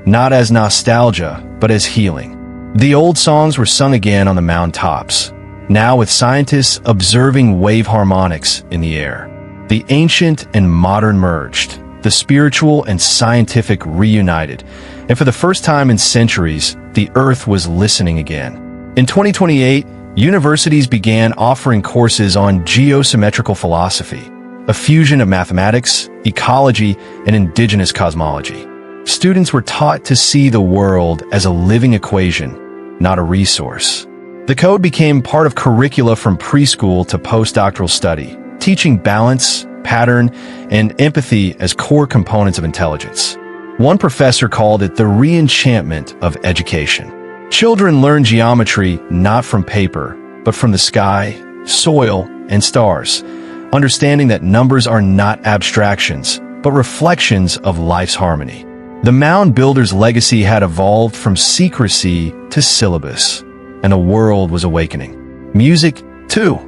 not as nostalgia, but as healing. The old songs were sung again on the mound tops, now with scientists observing wave harmonics in the air. The ancient and modern merged, the spiritual and scientific reunited, and for the first time in centuries, the Earth was listening again. In 2028, universities began offering courses on geosymmetrical philosophy, a fusion of mathematics, ecology, and indigenous cosmology. Students were taught to see the world as a living equation, not a resource. The code became part of curricula from preschool to postdoctoral study, teaching balance, pattern, and empathy as core components of intelligence. One professor called it the re-enchantment of education. Children learn geometry not from paper, but from the sky, soil, and stars, understanding that numbers are not abstractions, but reflections of life's harmony. The mound builders' legacy had evolved from secrecy to syllabus, and the world was awakening. Music, too,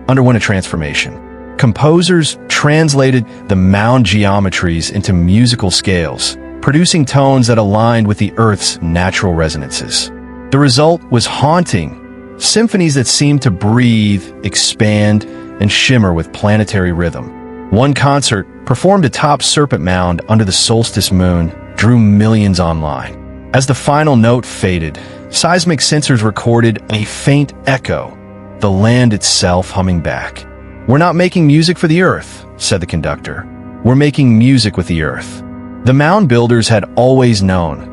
underwent a transformation. Composers translated the mound geometries into musical scales, producing tones that aligned with the Earth's natural resonances. The result was haunting, symphonies that seemed to breathe, expand, and shimmer with planetary rhythm. One concert, performed atop Serpent Mound under the solstice moon, drew millions online. As the final note faded, seismic sensors recorded a faint echo, the land itself humming back. "We're not making music for the Earth," said the conductor. "We're making music with the Earth." The mound builders had always known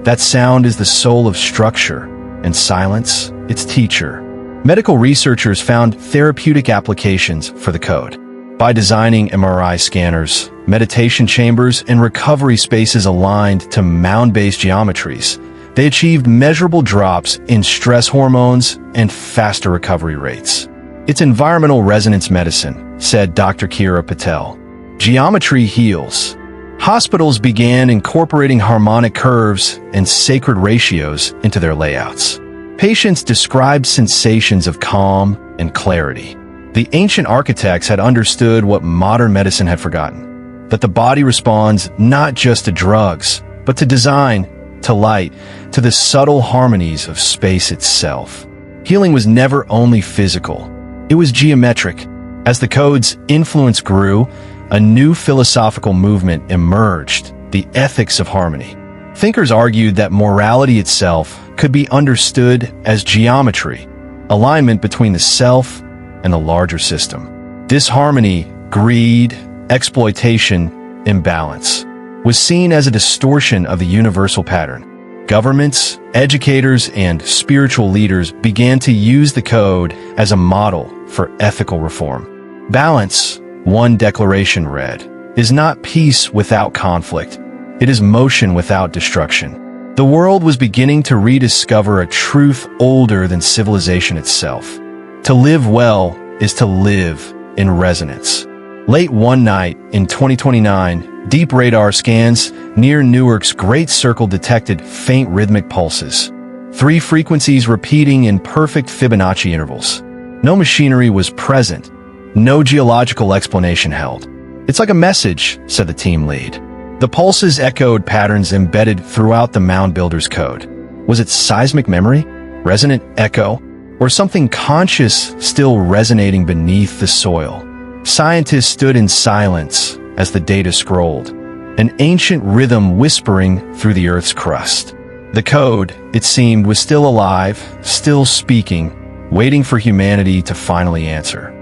that sound is the soul of structure, and silence, its teacher. Medical researchers found therapeutic applications for the code. By designing MRI scanners, meditation chambers, and recovery spaces aligned to mound-based geometries, they achieved measurable drops in stress hormones and faster recovery rates. "It's environmental resonance medicine," said Dr. Kira Patel. "Geometry heals." Hospitals began incorporating harmonic curves and sacred ratios into their layouts. Patients described sensations of calm and clarity. The ancient architects had understood what modern medicine had forgotten, that the body responds not just to drugs, but to design, to light, to the subtle harmonies of space itself. Healing was never only physical. It was geometric. As the code's influence grew, a new philosophical movement emerged, the ethics of harmony. Thinkers argued that morality itself could be understood as geometry, alignment between the self and the larger system. This harmony greed, exploitation, imbalance, was seen as a distortion of the universal pattern. Governments, educators, and spiritual leaders began to use the code as a model for ethical reform. Balance, one declaration read, is not peace without conflict. It is motion without destruction. The world was beginning to rediscover a truth older than civilization itself. To live well is to live in resonance. Late one night in 2029, deep radar scans near Newark's Great Circle detected faint rhythmic pulses, 3 frequencies repeating in perfect Fibonacci intervals. No machinery was present, no geological explanation held. "It's like a message," said the team lead. The pulses echoed patterns embedded throughout the Mound Builders Code. Was it seismic memory, resonant echo, or something conscious still resonating beneath the soil? Scientists stood in silence as the data scrolled, an ancient rhythm whispering through the Earth's crust. The code, it seemed, was still alive, still speaking, waiting for humanity to finally answer.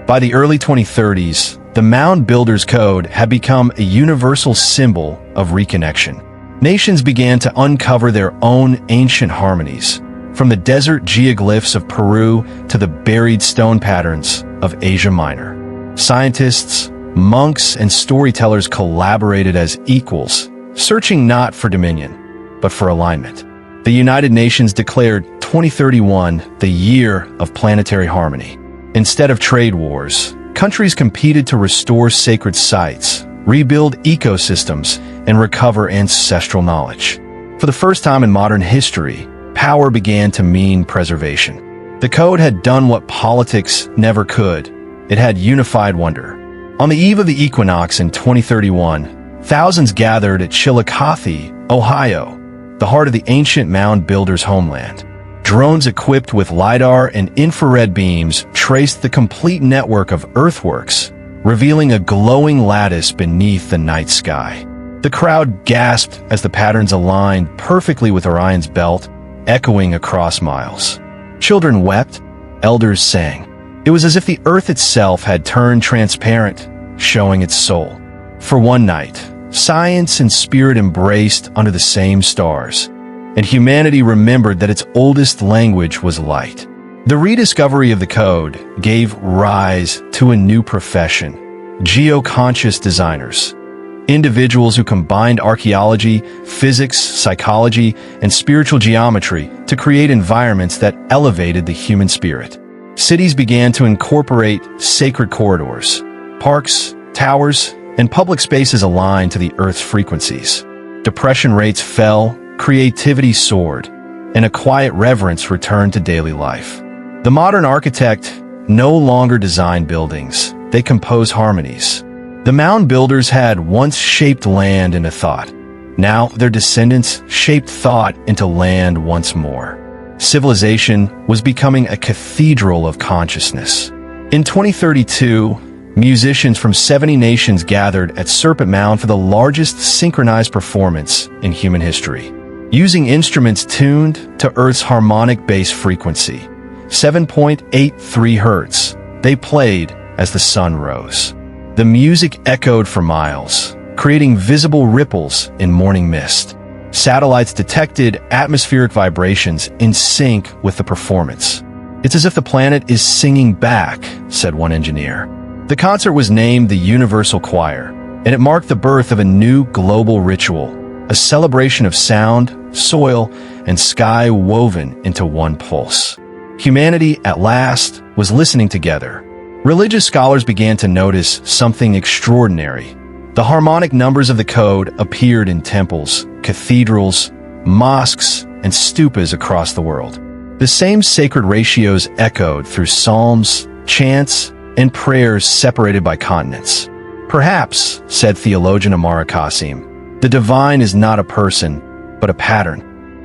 By the early 2030s, the Mound Builders Code had become a universal symbol of reconnection. Nations began to uncover their own ancient harmonies, from the desert geoglyphs of Peru to the buried stone patterns of Asia Minor. Scientists, monks, and storytellers collaborated as equals, searching not for dominion, but for alignment. The United Nations declared 2031 the year of planetary harmony. Instead of trade wars, countries competed to restore sacred sites, rebuild ecosystems, and recover ancestral knowledge. For the first time in modern history, power began to mean preservation. The code had done what politics never could. It had unified wonder. On the eve of the equinox in 2031, thousands gathered at Chillicothe, Ohio, the heart of the ancient mound builders' homeland. Drones equipped with LiDAR and infrared beams traced the complete network of earthworks, revealing a glowing lattice beneath the night sky. The crowd gasped as the patterns aligned perfectly with Orion's belt, echoing across miles. Children wept, elders sang. It was as if the earth itself had turned transparent, showing its soul. For one night, science and spirit embraced under the same stars, and humanity remembered that its oldest language was light. The rediscovery of the code gave rise to a new profession, geoconscious designers. Individuals who combined archaeology, physics, psychology, and spiritual geometry to create environments that elevated the human spirit. Cities began to incorporate sacred corridors, parks, towers, and public spaces aligned to the Earth's frequencies. Depression rates fell, creativity soared, and a quiet reverence returned to daily life. The modern architect no longer designed buildings, they compose harmonies. The mound builders had once shaped land into thought. Now their descendants shaped thought into land once more. Civilization was becoming a cathedral of consciousness. In 2032, musicians from 70 nations gathered at Serpent Mound for the largest synchronized performance in human history. Using instruments tuned to Earth's harmonic bass frequency, 7.83 hertz, they played as the sun rose. The music echoed for miles, creating visible ripples in morning mist. Satellites detected atmospheric vibrations in sync with the performance. "It's as if the planet is singing back," said one engineer. The concert was named the Universal Choir, and it marked the birth of a new global ritual, a celebration of sound, soil, and sky woven into one pulse. Humanity, at last, was listening together. Religious scholars began to notice something extraordinary. The harmonic numbers of the code appeared in temples, cathedrals, mosques, and stupas across the world. The same sacred ratios echoed through psalms, chants, and prayers separated by continents. "Perhaps," said theologian Amara Qasim, "the divine is not a person, but a pattern."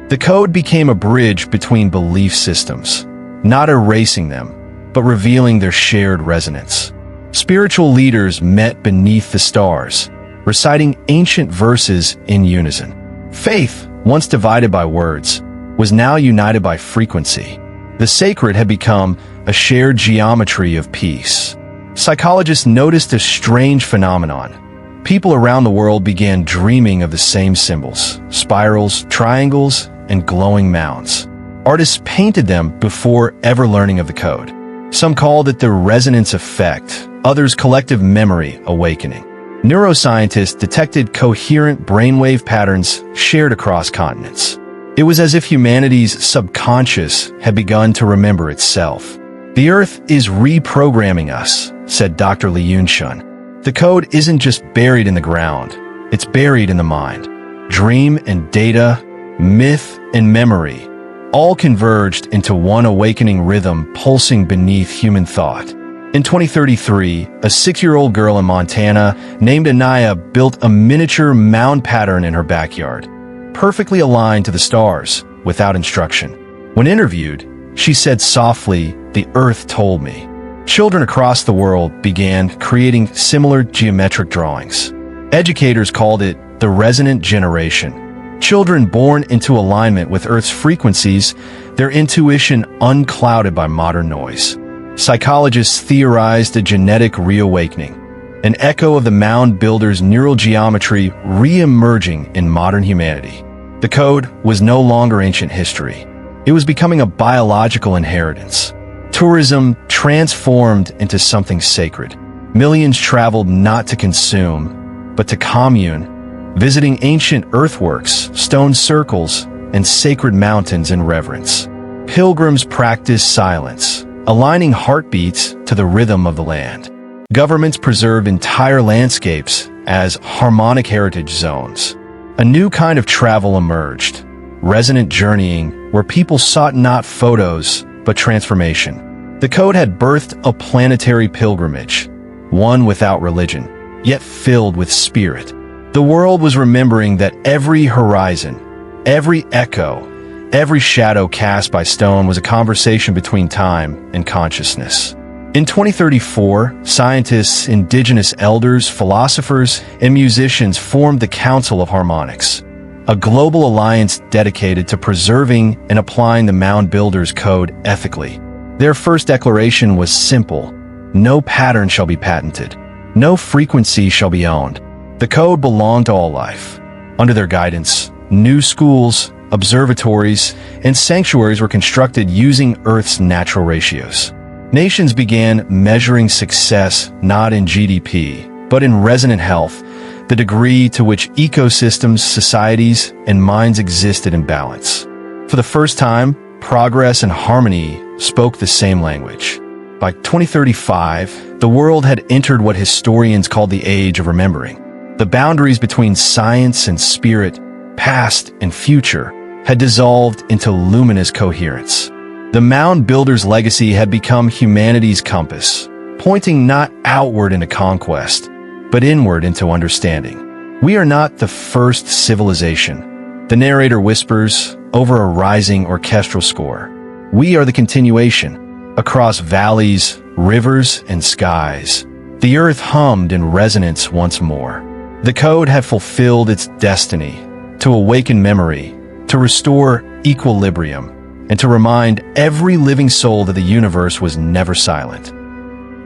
The code became a bridge between belief systems, not erasing them, but revealing their shared resonance. Spiritual leaders met beneath the stars, reciting ancient verses in unison. Faith, once divided by words, was now united by frequency. The sacred had become a shared geometry of peace. Psychologists noticed a strange phenomenon. People around the world began dreaming of the same symbols: spirals, triangles, and glowing mounds. Artists painted them before ever learning of the code. Some called it the resonance effect, others collective memory awakening. Neuroscientists detected coherent brainwave patterns shared across continents. It was as if humanity's subconscious had begun to remember itself. "The Earth is reprogramming us," said Dr. Li Yunshun. "The code isn't just buried in the ground, it's buried in the mind. Dream and data, myth and memory, all converged into one awakening rhythm pulsing beneath human thought." In 2033, a 6-year-old girl in Montana named Anaya built a miniature mound pattern in her backyard, perfectly aligned to the stars, without instruction. When interviewed, she said softly, "The earth told me." Children across the world began creating similar geometric drawings. Educators called it the resonant generation. Children born into alignment with Earth's frequencies, their intuition unclouded by modern noise. Psychologists theorized a genetic reawakening, an echo of the mound builders' neural geometry re-emerging in modern humanity. The code was no longer ancient history. It was becoming a biological inheritance. Tourism transformed into something sacred. Millions traveled not to consume, but to commune, visiting ancient earthworks, stone circles, and sacred mountains in reverence. Pilgrims practiced silence, aligning heartbeats to the rhythm of the land. Governments preserved entire landscapes as harmonic heritage zones. A new kind of travel emerged, resonant journeying, where people sought not photos, but transformation. The code had birthed a planetary pilgrimage, one without religion, yet filled with spirit. The world was remembering that every horizon, every echo, every shadow cast by stone was a conversation between time and consciousness. In 2034, scientists, indigenous elders, philosophers, and musicians formed the Council of Harmonics, a global alliance dedicated to preserving and applying the Mound Builders Code ethically. Their first declaration was simple: no pattern shall be patented, no frequency shall be owned. The code belonged to all life. Under their guidance, new schools, observatories, and sanctuaries were constructed using Earth's natural ratios. Nations began measuring success not in GDP, but in resonant health, the degree to which ecosystems, societies, and minds existed in balance. For the first time, progress and harmony spoke the same language. By 2035, the world had entered what historians call the Age of Remembering. The boundaries between science and spirit, past and future, had dissolved into luminous coherence. The Mound Builders' legacy had become humanity's compass, pointing not outward into conquest, but inward into understanding. "We are not the first civilization," the narrator whispers over a rising orchestral score. "We are the continuation. Across valleys, rivers, and skies, the earth hummed in resonance once more." The code had fulfilled its destiny to awaken memory, to restore equilibrium, and to remind every living soul that the universe was never silent.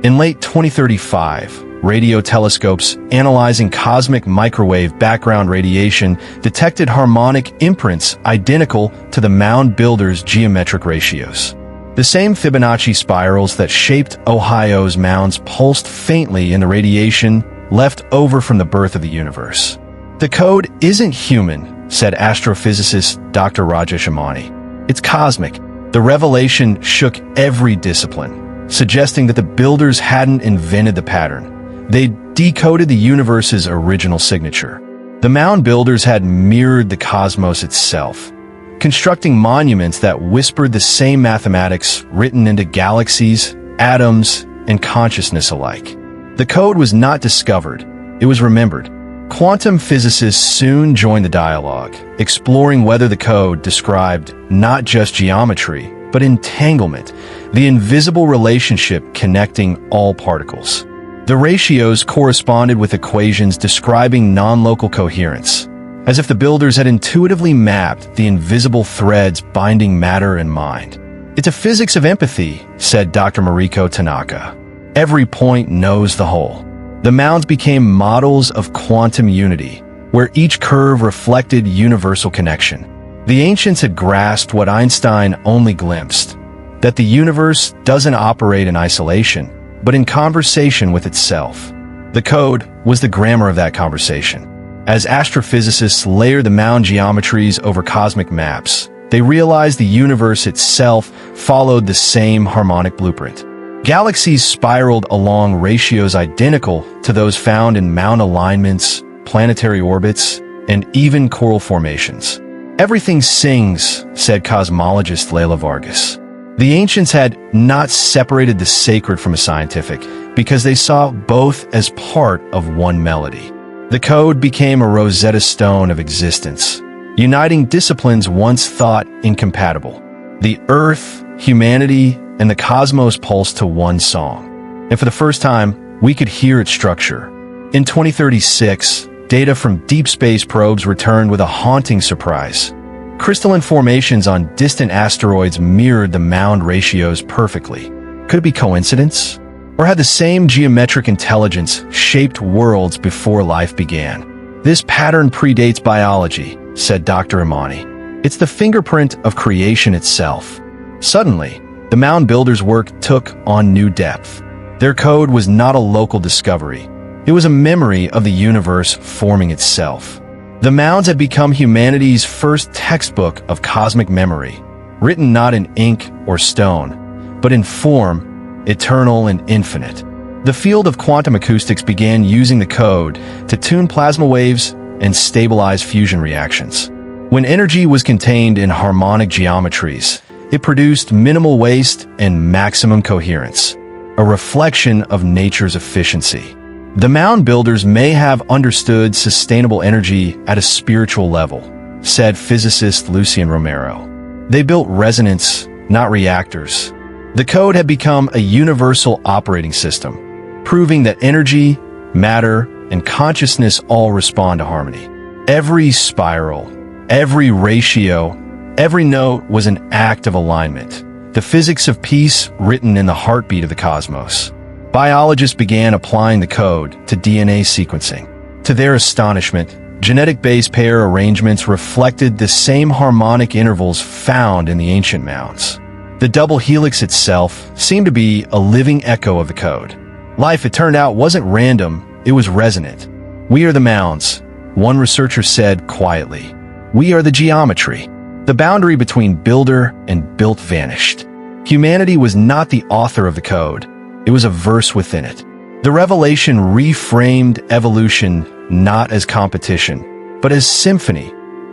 In late 2035, radio telescopes analyzing cosmic microwave background radiation detected harmonic imprints identical to the Mound Builders' geometric ratios. The same Fibonacci spirals that shaped Ohio's mounds pulsed faintly in the radiation left over from the birth of the universe. "The code isn't human," said astrophysicist Dr. Rajesh Amani. "It's cosmic." The revelation shook every discipline, suggesting that the builders hadn't invented the pattern. They decoded the universe's original signature. The Mound Builders had mirrored the cosmos itself, constructing monuments that whispered the same mathematics written into galaxies, atoms, and consciousness alike. The code was not discovered, it was remembered. Quantum physicists soon joined the dialogue, exploring whether the code described not just geometry, but entanglement, the invisible relationship connecting all particles. The ratios corresponded with equations describing non-local coherence, as if the builders had intuitively mapped the invisible threads binding matter and mind. "It's a physics of empathy," said Dr. Mariko Tanaka. Every point knows the whole. The mounds became models of quantum unity, where each curve reflected universal connection. The ancients had grasped what Einstein only glimpsed, that the universe doesn't operate in isolation, but in conversation with itself. The code was the grammar of that conversation. As astrophysicists layer the mound geometries over cosmic maps, they realized the universe itself followed the same harmonic blueprint. Galaxies spiraled along ratios identical to those found in mound alignments, planetary orbits, and even coral formations. Everything sings, said cosmologist Leila Vargas. The ancients had not separated the sacred from the scientific because they saw both as part of one melody. The code became a Rosetta Stone of existence, uniting disciplines once thought incompatible. The earth, humanity, and the cosmos pulsed to one song. And for the first time, we could hear its structure. In 2036, data from deep space probes returned with a haunting surprise. Crystalline formations on distant asteroids mirrored the mound ratios perfectly. Could it be coincidence? Or had the same geometric intelligence shaped worlds before life began? This pattern predates biology, said Dr. Imani. It's the fingerprint of creation itself. Suddenly, the mound builders' work took on new depth. Their code was not a local discovery. It was a memory of the universe forming itself. The mounds had become humanity's first textbook of cosmic memory, written not in ink or stone, but in form, eternal and infinite. The field of quantum acoustics began using the code to tune plasma waves and stabilize fusion reactions. When energy was contained in harmonic geometries, it produced minimal waste and maximum coherence, a reflection of nature's efficiency. The mound builders may have understood sustainable energy at a spiritual level, said physicist Lucien Romero. They built resonance, not reactors. The code had become a universal operating system, proving that energy, matter, and consciousness all respond to harmony. Every spiral, every ratio, every note was an act of alignment, the physics of peace written in the heartbeat of the cosmos. Biologists began applying the code to DNA sequencing. To their astonishment, genetic base pair arrangements reflected the same harmonic intervals found in the ancient mounds. The double helix itself seemed to be a living echo of the code. Life, it turned out, wasn't random, it was resonant. We are the mounds, one researcher said quietly. We are the geometry. The boundary between builder and built vanished. Humanity was not the author of the code. It was a verse within it. The revelation reframed evolution not as competition, but as symphony.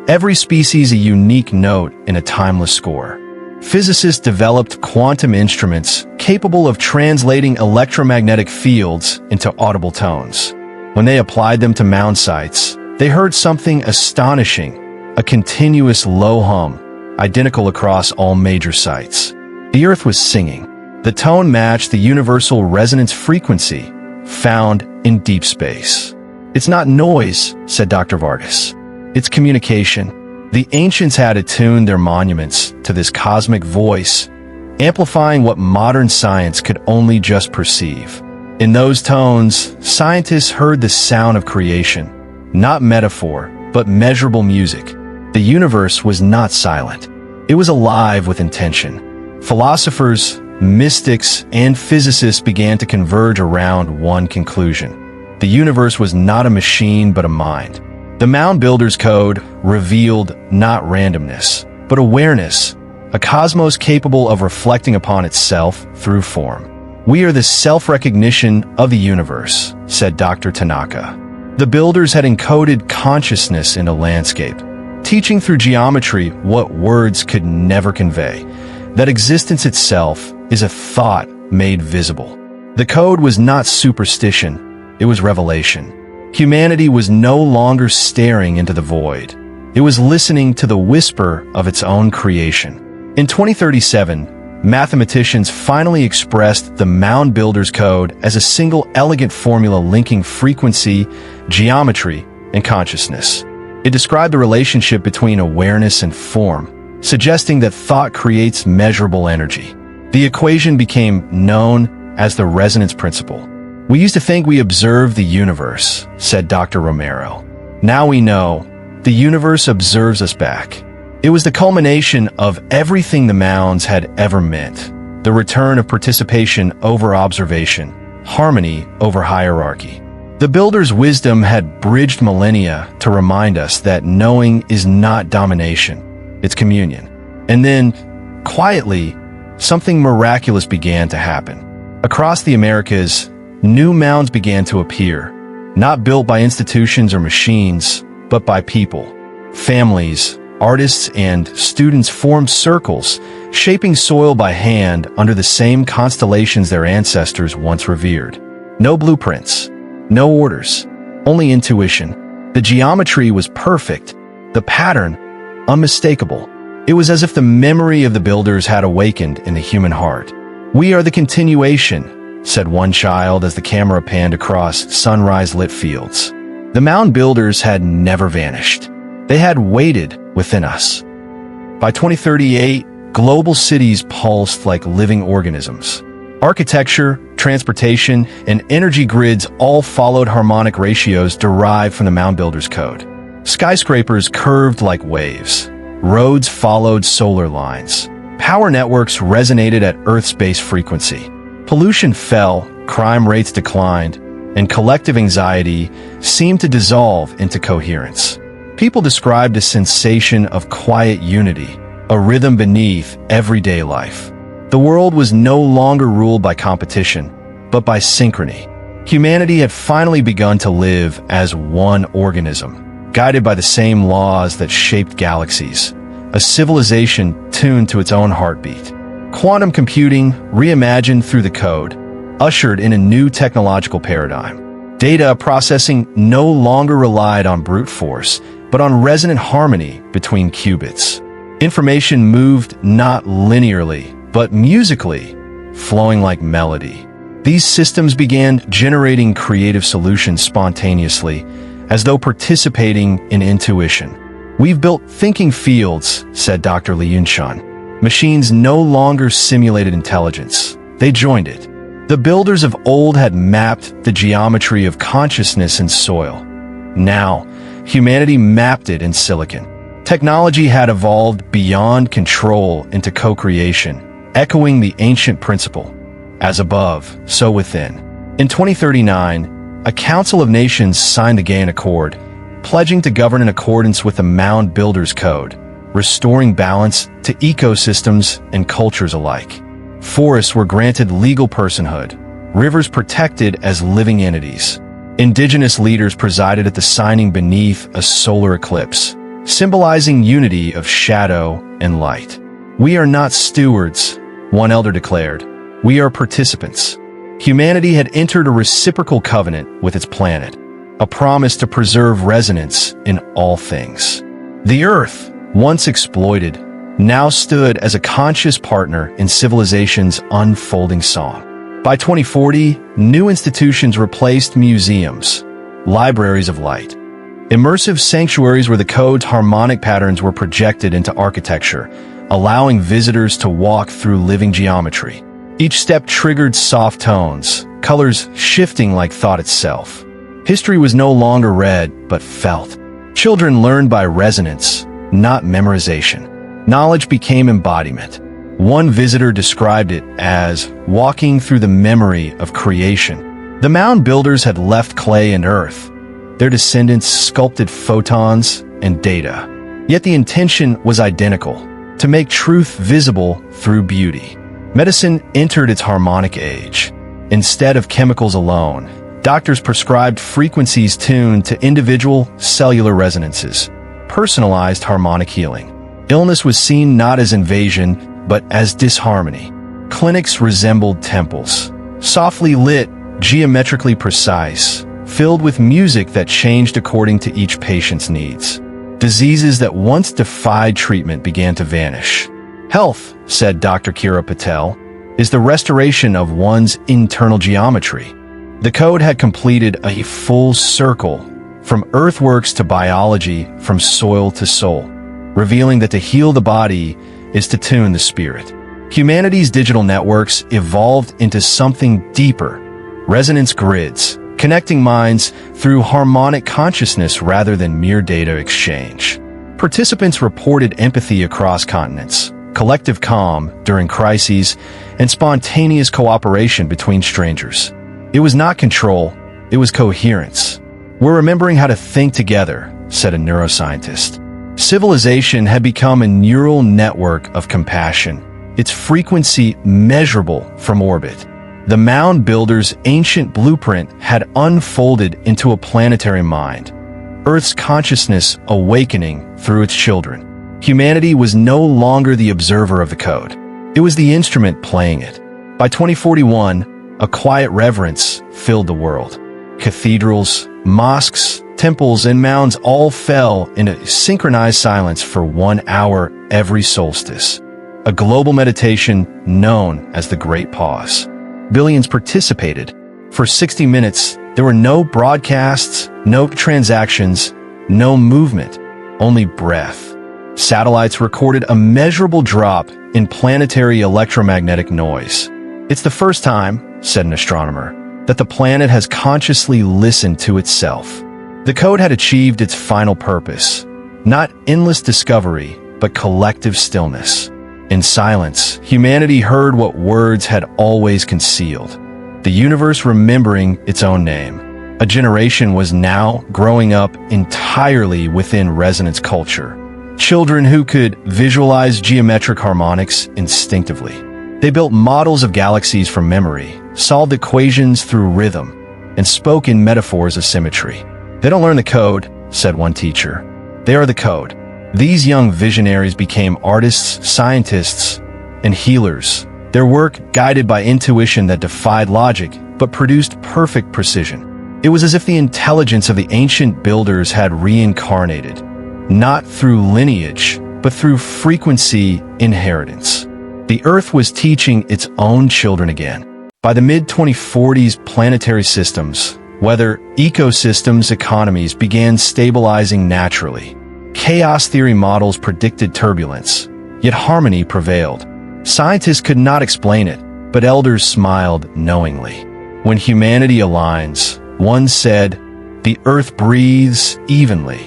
Every species a unique note in a timeless score. Physicists developed quantum instruments capable of translating electromagnetic fields into audible tones. When they applied them to mound sites, they heard something astonishing, a continuous low hum, identical across all major sites. The Earth was singing. The tone matched the universal resonance frequency found in deep space. It's not noise, said Dr. Vargas. It's communication. The ancients had attuned their monuments to this cosmic voice, amplifying what modern science could only just perceive. In those tones, scientists heard the sound of creation, not metaphor, but measurable music. The universe was not silent. It was alive with intention. Philosophers, mystics, and physicists began to converge around one conclusion. The universe was not a machine, but a mind. The Mound Builders Code revealed not randomness, but awareness, a cosmos capable of reflecting upon itself through form. We are the self-recognition of the universe, said Dr. Tanaka. The builders had encoded consciousness in a landscape, teaching through geometry what words could never convey, that existence itself is a thought made visible. The code was not superstition, it was revelation. Humanity was no longer staring into the void. It was listening to the whisper of its own creation. In 2037, mathematicians finally expressed the Mound Builders Code as a single elegant formula linking frequency, geometry, and consciousness. It described the relationship between awareness and form, suggesting that thought creates measurable energy. The equation became known as the resonance principle. "We used to think we observed the universe," said Dr. Romero. "Now we know the universe observes us back." It was the culmination of everything the mounds had ever meant. The return of participation over observation, harmony over hierarchy. The builders' wisdom had bridged millennia to remind us that knowing is not domination, it's communion. And then, quietly, something miraculous began to happen. Across the Americas, new mounds began to appear, not built by institutions or machines, but by people. Families, artists, and students formed circles, shaping soil by hand under the same constellations their ancestors once revered. No blueprints, no orders, only intuition. The geometry was perfect, the pattern unmistakable. It was as if the memory of the builders had awakened in the human heart. "We are the continuation," said one child as the camera panned across sunrise-lit fields. The mound builders had never vanished. They had waited within us. By 2038, global cities pulsed like living organisms. Architecture, transportation, and energy grids all followed harmonic ratios derived from the Mound Builders Code. Skyscrapers curved like waves. Roads followed solar lines. Power networks resonated at Earth's base frequency. Pollution fell, crime rates declined, and collective anxiety seemed to dissolve into coherence. People described a sensation of quiet unity, a rhythm beneath everyday life. The world was no longer ruled by competition, but by synchrony. Humanity had finally begun to live as one organism, guided by the same laws that shaped galaxies, a civilization tuned to its own heartbeat. Quantum computing, reimagined through the code, ushered in a new technological paradigm. Data processing no longer relied on brute force, but on resonant harmony between qubits. Information moved not linearly, but musically, flowing like melody. These systems began generating creative solutions spontaneously, as though participating in intuition. "We've built thinking fields," said Dr. Li Yunshan. Machines no longer simulated intelligence. They joined it. The builders of old had mapped the geometry of consciousness in soil. Now, humanity mapped it in silicon. Technology had evolved beyond control into co-creation, echoing the ancient principle, as above, so within. In 2039, a Council of Nations signed the Gaian Accord, pledging to govern in accordance with the Mound Builders Code, restoring balance to ecosystems and cultures alike. Forests were granted legal personhood, rivers protected as living entities. Indigenous leaders presided at the signing beneath a solar eclipse, symbolizing unity of shadow and light. "We are not stewards," one elder declared. "We are participants." Humanity had entered a reciprocal covenant with its planet, a promise to preserve resonance in all things. The Earth, once exploited, now stood as a conscious partner in civilization's unfolding song. By 2040, new institutions replaced museums, libraries of light, immersive sanctuaries where the code's harmonic patterns were projected into architecture, allowing visitors to walk through living geometry. Each step triggered soft tones, colors shifting like thought itself. History was no longer read, but felt. Children learned by resonance, not memorization. Knowledge became embodiment. One visitor described it as walking through the memory of creation. The mound builders had left clay and earth. Their descendants sculpted photons and data. Yet the intention was identical, to make truth visible through beauty. Medicine entered its harmonic age. Instead of chemicals alone, doctors prescribed frequencies tuned to individual cellular resonances, personalized harmonic healing. Illness was seen not as invasion, but as disharmony. Clinics resembled temples, softly lit, geometrically precise, filled with music that changed according to each patient's needs. Diseases that once defied treatment began to vanish. Health, said Dr. Kira Patel, is the restoration of one's internal geometry. The code had completed a full circle, from earthworks to biology, from soil to soul, revealing that to heal the body is to tune the spirit. Humanity's digital networks evolved into something deeper, resonance grids, connecting minds through harmonic consciousness rather than mere data exchange. Participants reported empathy across continents, collective calm during crises, and spontaneous cooperation between strangers. It was not control, it was coherence. "We're remembering how to think together," said a neuroscientist. Civilization had become a neural network of compassion, its frequency measurable from orbit. The Mound Builders' ancient blueprint had unfolded into a planetary mind, Earth's consciousness awakening through its children. Humanity was no longer the observer of the code. It was the instrument playing it. By 2041, a quiet reverence filled the world. Cathedrals, mosques, temples, and mounds all fell into synchronized silence for 1 hour every solstice. A global meditation known as the Great Pause. Billions participated. For 60 minutes, there were no broadcasts, no transactions, no movement, only breath. Satellites recorded a measurable drop in planetary electromagnetic noise. "It's the first time," said an astronomer, "that the planet has consciously listened to itself." The code had achieved its final purpose, not endless discovery, but collective stillness. In silence, humanity heard what words had always concealed, the universe remembering its own name. A generation was now growing up entirely within resonance culture. Children who could visualize geometric harmonics instinctively. They built models of galaxies from memory, solved equations through rhythm, and spoke in metaphors of symmetry. "They don't learn the code," said one teacher. "They are the code." These young visionaries became artists, scientists, and healers, their work guided by intuition that defied logic but produced perfect precision. It was as if the intelligence of the ancient builders had reincarnated, not through lineage, but through frequency inheritance. The Earth was teaching its own children again. By the mid-2040s, planetary systems, weather, ecosystems, economies began stabilizing naturally. Chaos theory models predicted turbulence, yet harmony prevailed. Scientists could not explain it, but elders smiled knowingly. When humanity aligns, one said, the Earth breathes evenly.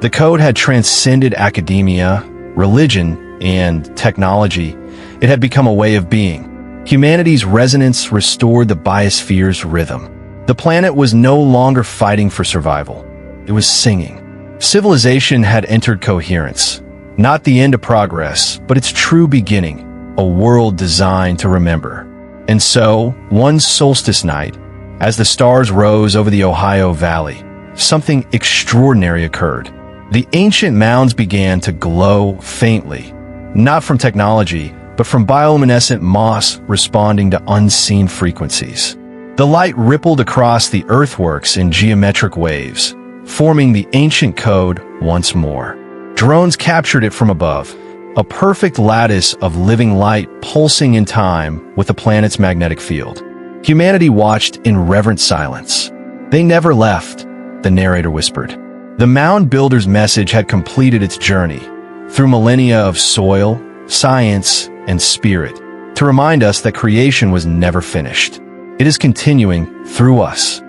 The code had transcended academia, religion, and technology. It had become a way of being. Humanity's resonance restored the biosphere's rhythm. The planet was no longer fighting for survival. It was singing. Civilization had entered coherence. Not the end of progress, but its true beginning, a world designed to remember. And so, one solstice night, as the stars rose over the Ohio Valley, something extraordinary occurred. The ancient mounds began to glow faintly, not from technology, but from bioluminescent moss responding to unseen frequencies. The light rippled across the earthworks in geometric waves, forming the ancient code once more. Drones captured it from above, a perfect lattice of living light pulsing in time with the planet's magnetic field. Humanity watched in reverent silence. They never left, the narrator whispered. The Mound Builders' message had completed its journey through millennia of soil, science, and spirit to remind us that creation was never finished. It is continuing through us.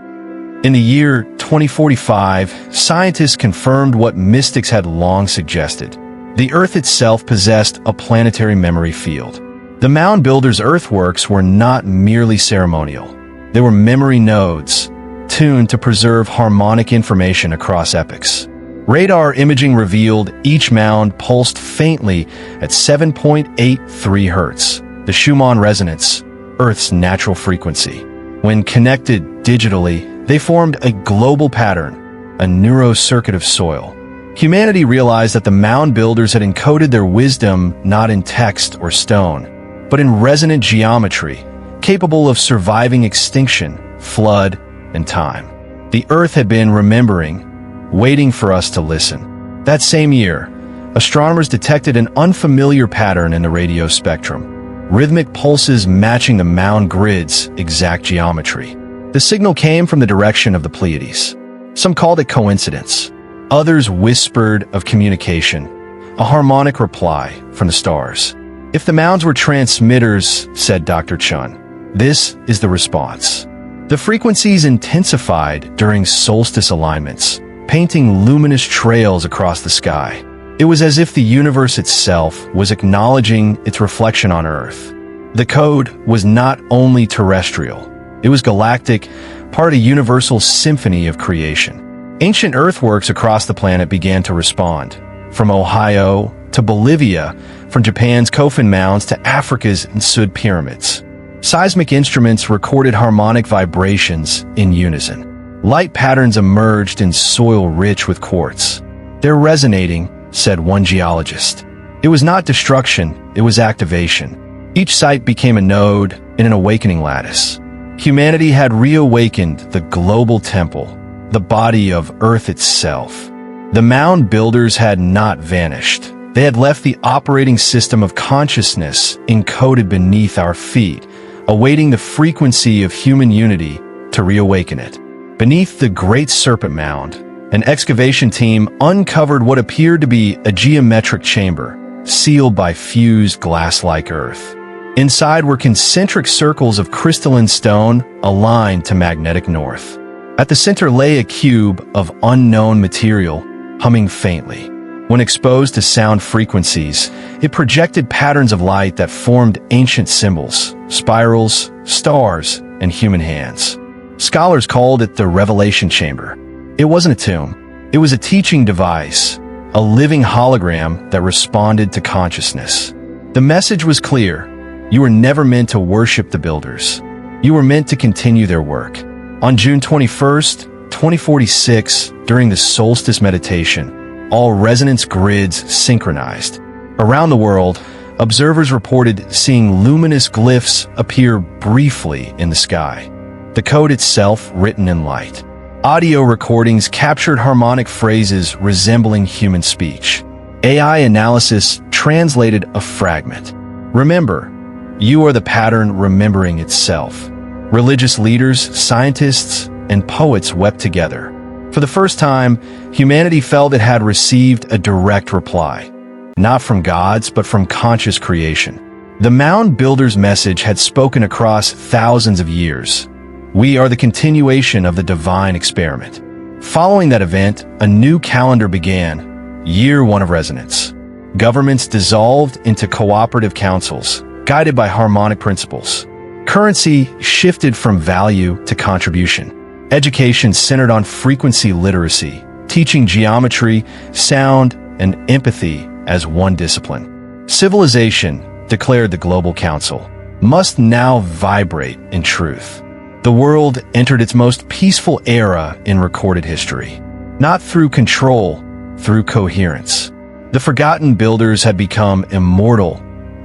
In the year 2045, scientists confirmed what mystics had long suggested. The Earth itself possessed a planetary memory field. The Mound Builders' earthworks were not merely ceremonial. They were memory nodes, tuned to preserve harmonic information across epochs. Radar imaging revealed each mound pulsed faintly at 7.83 Hertz, the Schumann resonance, Earth's natural frequency. When connected digitally, they formed a global pattern, a neurocircuit of soil. Humanity realized that the Mound Builders had encoded their wisdom not in text or stone, but in resonant geometry, capable of surviving extinction, flood, and time. The Earth had been remembering, waiting for us to listen. That same year, astronomers detected an unfamiliar pattern in the radio spectrum, rhythmic pulses matching the mound grid's exact geometry. The signal came from the direction of the Pleiades. Some called it coincidence. Others whispered of communication, a harmonic reply from the stars. If the mounds were transmitters, said Dr. Chun, this is the response. The frequencies intensified during solstice alignments, painting luminous trails across the sky. It was as if the universe itself was acknowledging its reflection on Earth. The code was not only terrestrial, it was galactic, part of a universal symphony of creation. Ancient earthworks across the planet began to respond, from Ohio to Bolivia, from Japan's Kofun Mounds to Africa's Sud pyramids. Seismic instruments recorded harmonic vibrations in unison. Light patterns emerged in soil rich with quartz. They're resonating, said one geologist. It was not destruction, it was activation. Each site became a node in an awakening lattice. Humanity had reawakened the global temple, the body of Earth itself. The mound builders had not vanished. They had left the operating system of consciousness encoded beneath our feet, awaiting the frequency of human unity to reawaken it. Beneath the Great Serpent Mound, an excavation team uncovered what appeared to be a geometric chamber, sealed by fused glass-like earth. Inside were concentric circles of crystalline stone aligned to magnetic north. At the center lay a cube of unknown material, humming faintly. When exposed to sound frequencies, it projected patterns of light that formed ancient symbols, spirals, stars, and human hands. Scholars called it the Revelation Chamber. It wasn't a tomb. It was a teaching device, a living hologram that responded to consciousness. The message was clear. You were never meant to worship the builders. You were meant to continue their work. On June 21st, 2046, during the solstice meditation, all resonance grids synchronized. Around the world, observers reported seeing luminous glyphs appear briefly in the sky. The code itself written in light. Audio recordings captured harmonic phrases resembling human speech. AI analysis translated a fragment. Remember, you are the pattern remembering itself. Religious leaders, scientists, and poets wept together. For the first time, humanity felt it had received a direct reply, not from gods, but from conscious creation. The mound builders' message had spoken across thousands of years. We are the continuation of the divine experiment. Following that event, a new calendar began, year one of resonance. Governments dissolved into cooperative councils, guided by harmonic principles. Currency shifted from value to contribution. Education centered on frequency literacy, teaching geometry, sound, and empathy as one discipline. Civilization, declared the Global Council, must now vibrate in truth. The world entered its most peaceful era in recorded history. Not through control, through coherence. The forgotten builders had become immortal,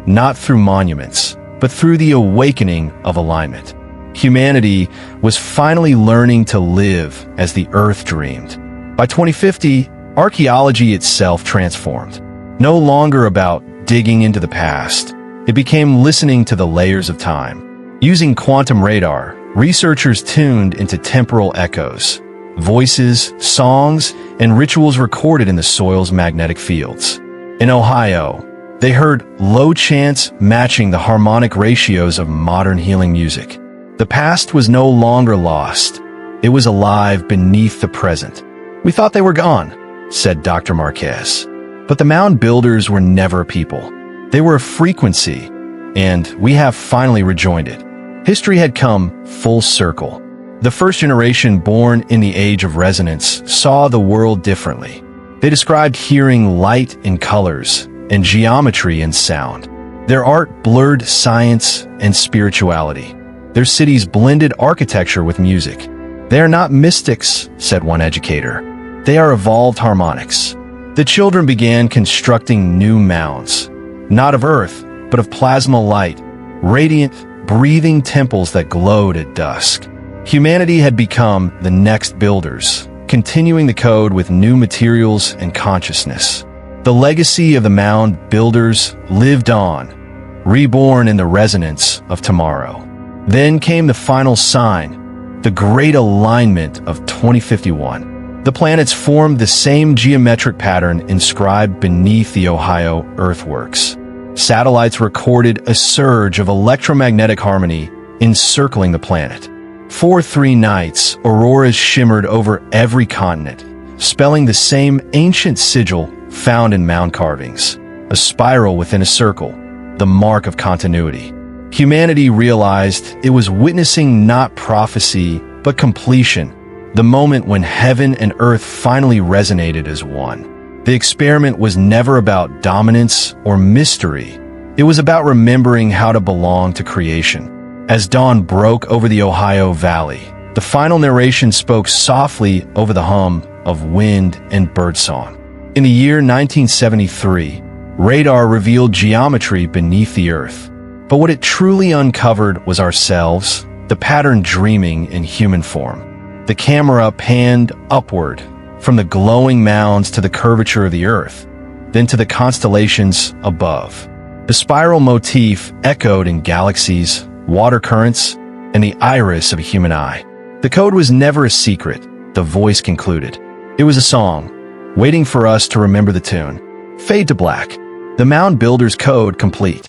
not through monuments, but through the awakening of alignment. Humanity was finally learning to live as the Earth dreamed. By 2050, archaeology itself transformed. No longer about digging into the past, it became listening to the layers of time. Using quantum radar, researchers tuned into temporal echoes, voices, songs, and rituals recorded in the soil's magnetic fields. In Ohio, they heard low chants matching the harmonic ratios of modern healing music. The past was no longer lost. It was alive beneath the present. We thought they were gone, said Dr. Marquez. But the mound builders were never a people. They were a frequency, and we have finally rejoined it. History had come full circle. The first generation born in the age of resonance saw the world differently. They described hearing light in colors and geometry and sound. Their art blurred science and spirituality. Their cities blended architecture with music. They are not mystics, said one educator. They are evolved harmonics. The children began constructing new mounds, not of earth, but of plasma light, radiant, breathing temples that glowed at dusk. Humanity had become the next builders, continuing the code with new materials and consciousness. The legacy of the mound builders lived on, reborn in the resonance of tomorrow. Then came the final sign, the great alignment of 2051. The planets formed the same geometric pattern inscribed beneath the Ohio earthworks. Satellites recorded a surge of electromagnetic harmony encircling the planet. For 3 nights, auroras shimmered over every continent, spelling the same ancient sigil found in mound carvings, a spiral within a circle, the mark of continuity. Humanity realized it was witnessing not prophecy, but completion, the moment when heaven and earth finally resonated as one. The experiment was never about dominance or mystery. It was about remembering how to belong to creation. As dawn broke over the Ohio Valley, the final narration spoke softly over the hum of wind and birdsong. In the year 1973, radar revealed geometry beneath the earth. But what it truly uncovered was ourselves, the pattern dreaming in human form. The camera panned upward, from the glowing mounds to the curvature of the earth, then to the constellations above. The spiral motif echoed in galaxies, water currents, and the iris of a human eye. The code was never a secret, the voice concluded. It was a song, waiting for us to remember the tune. Fade to black. The Mound Builders Code complete.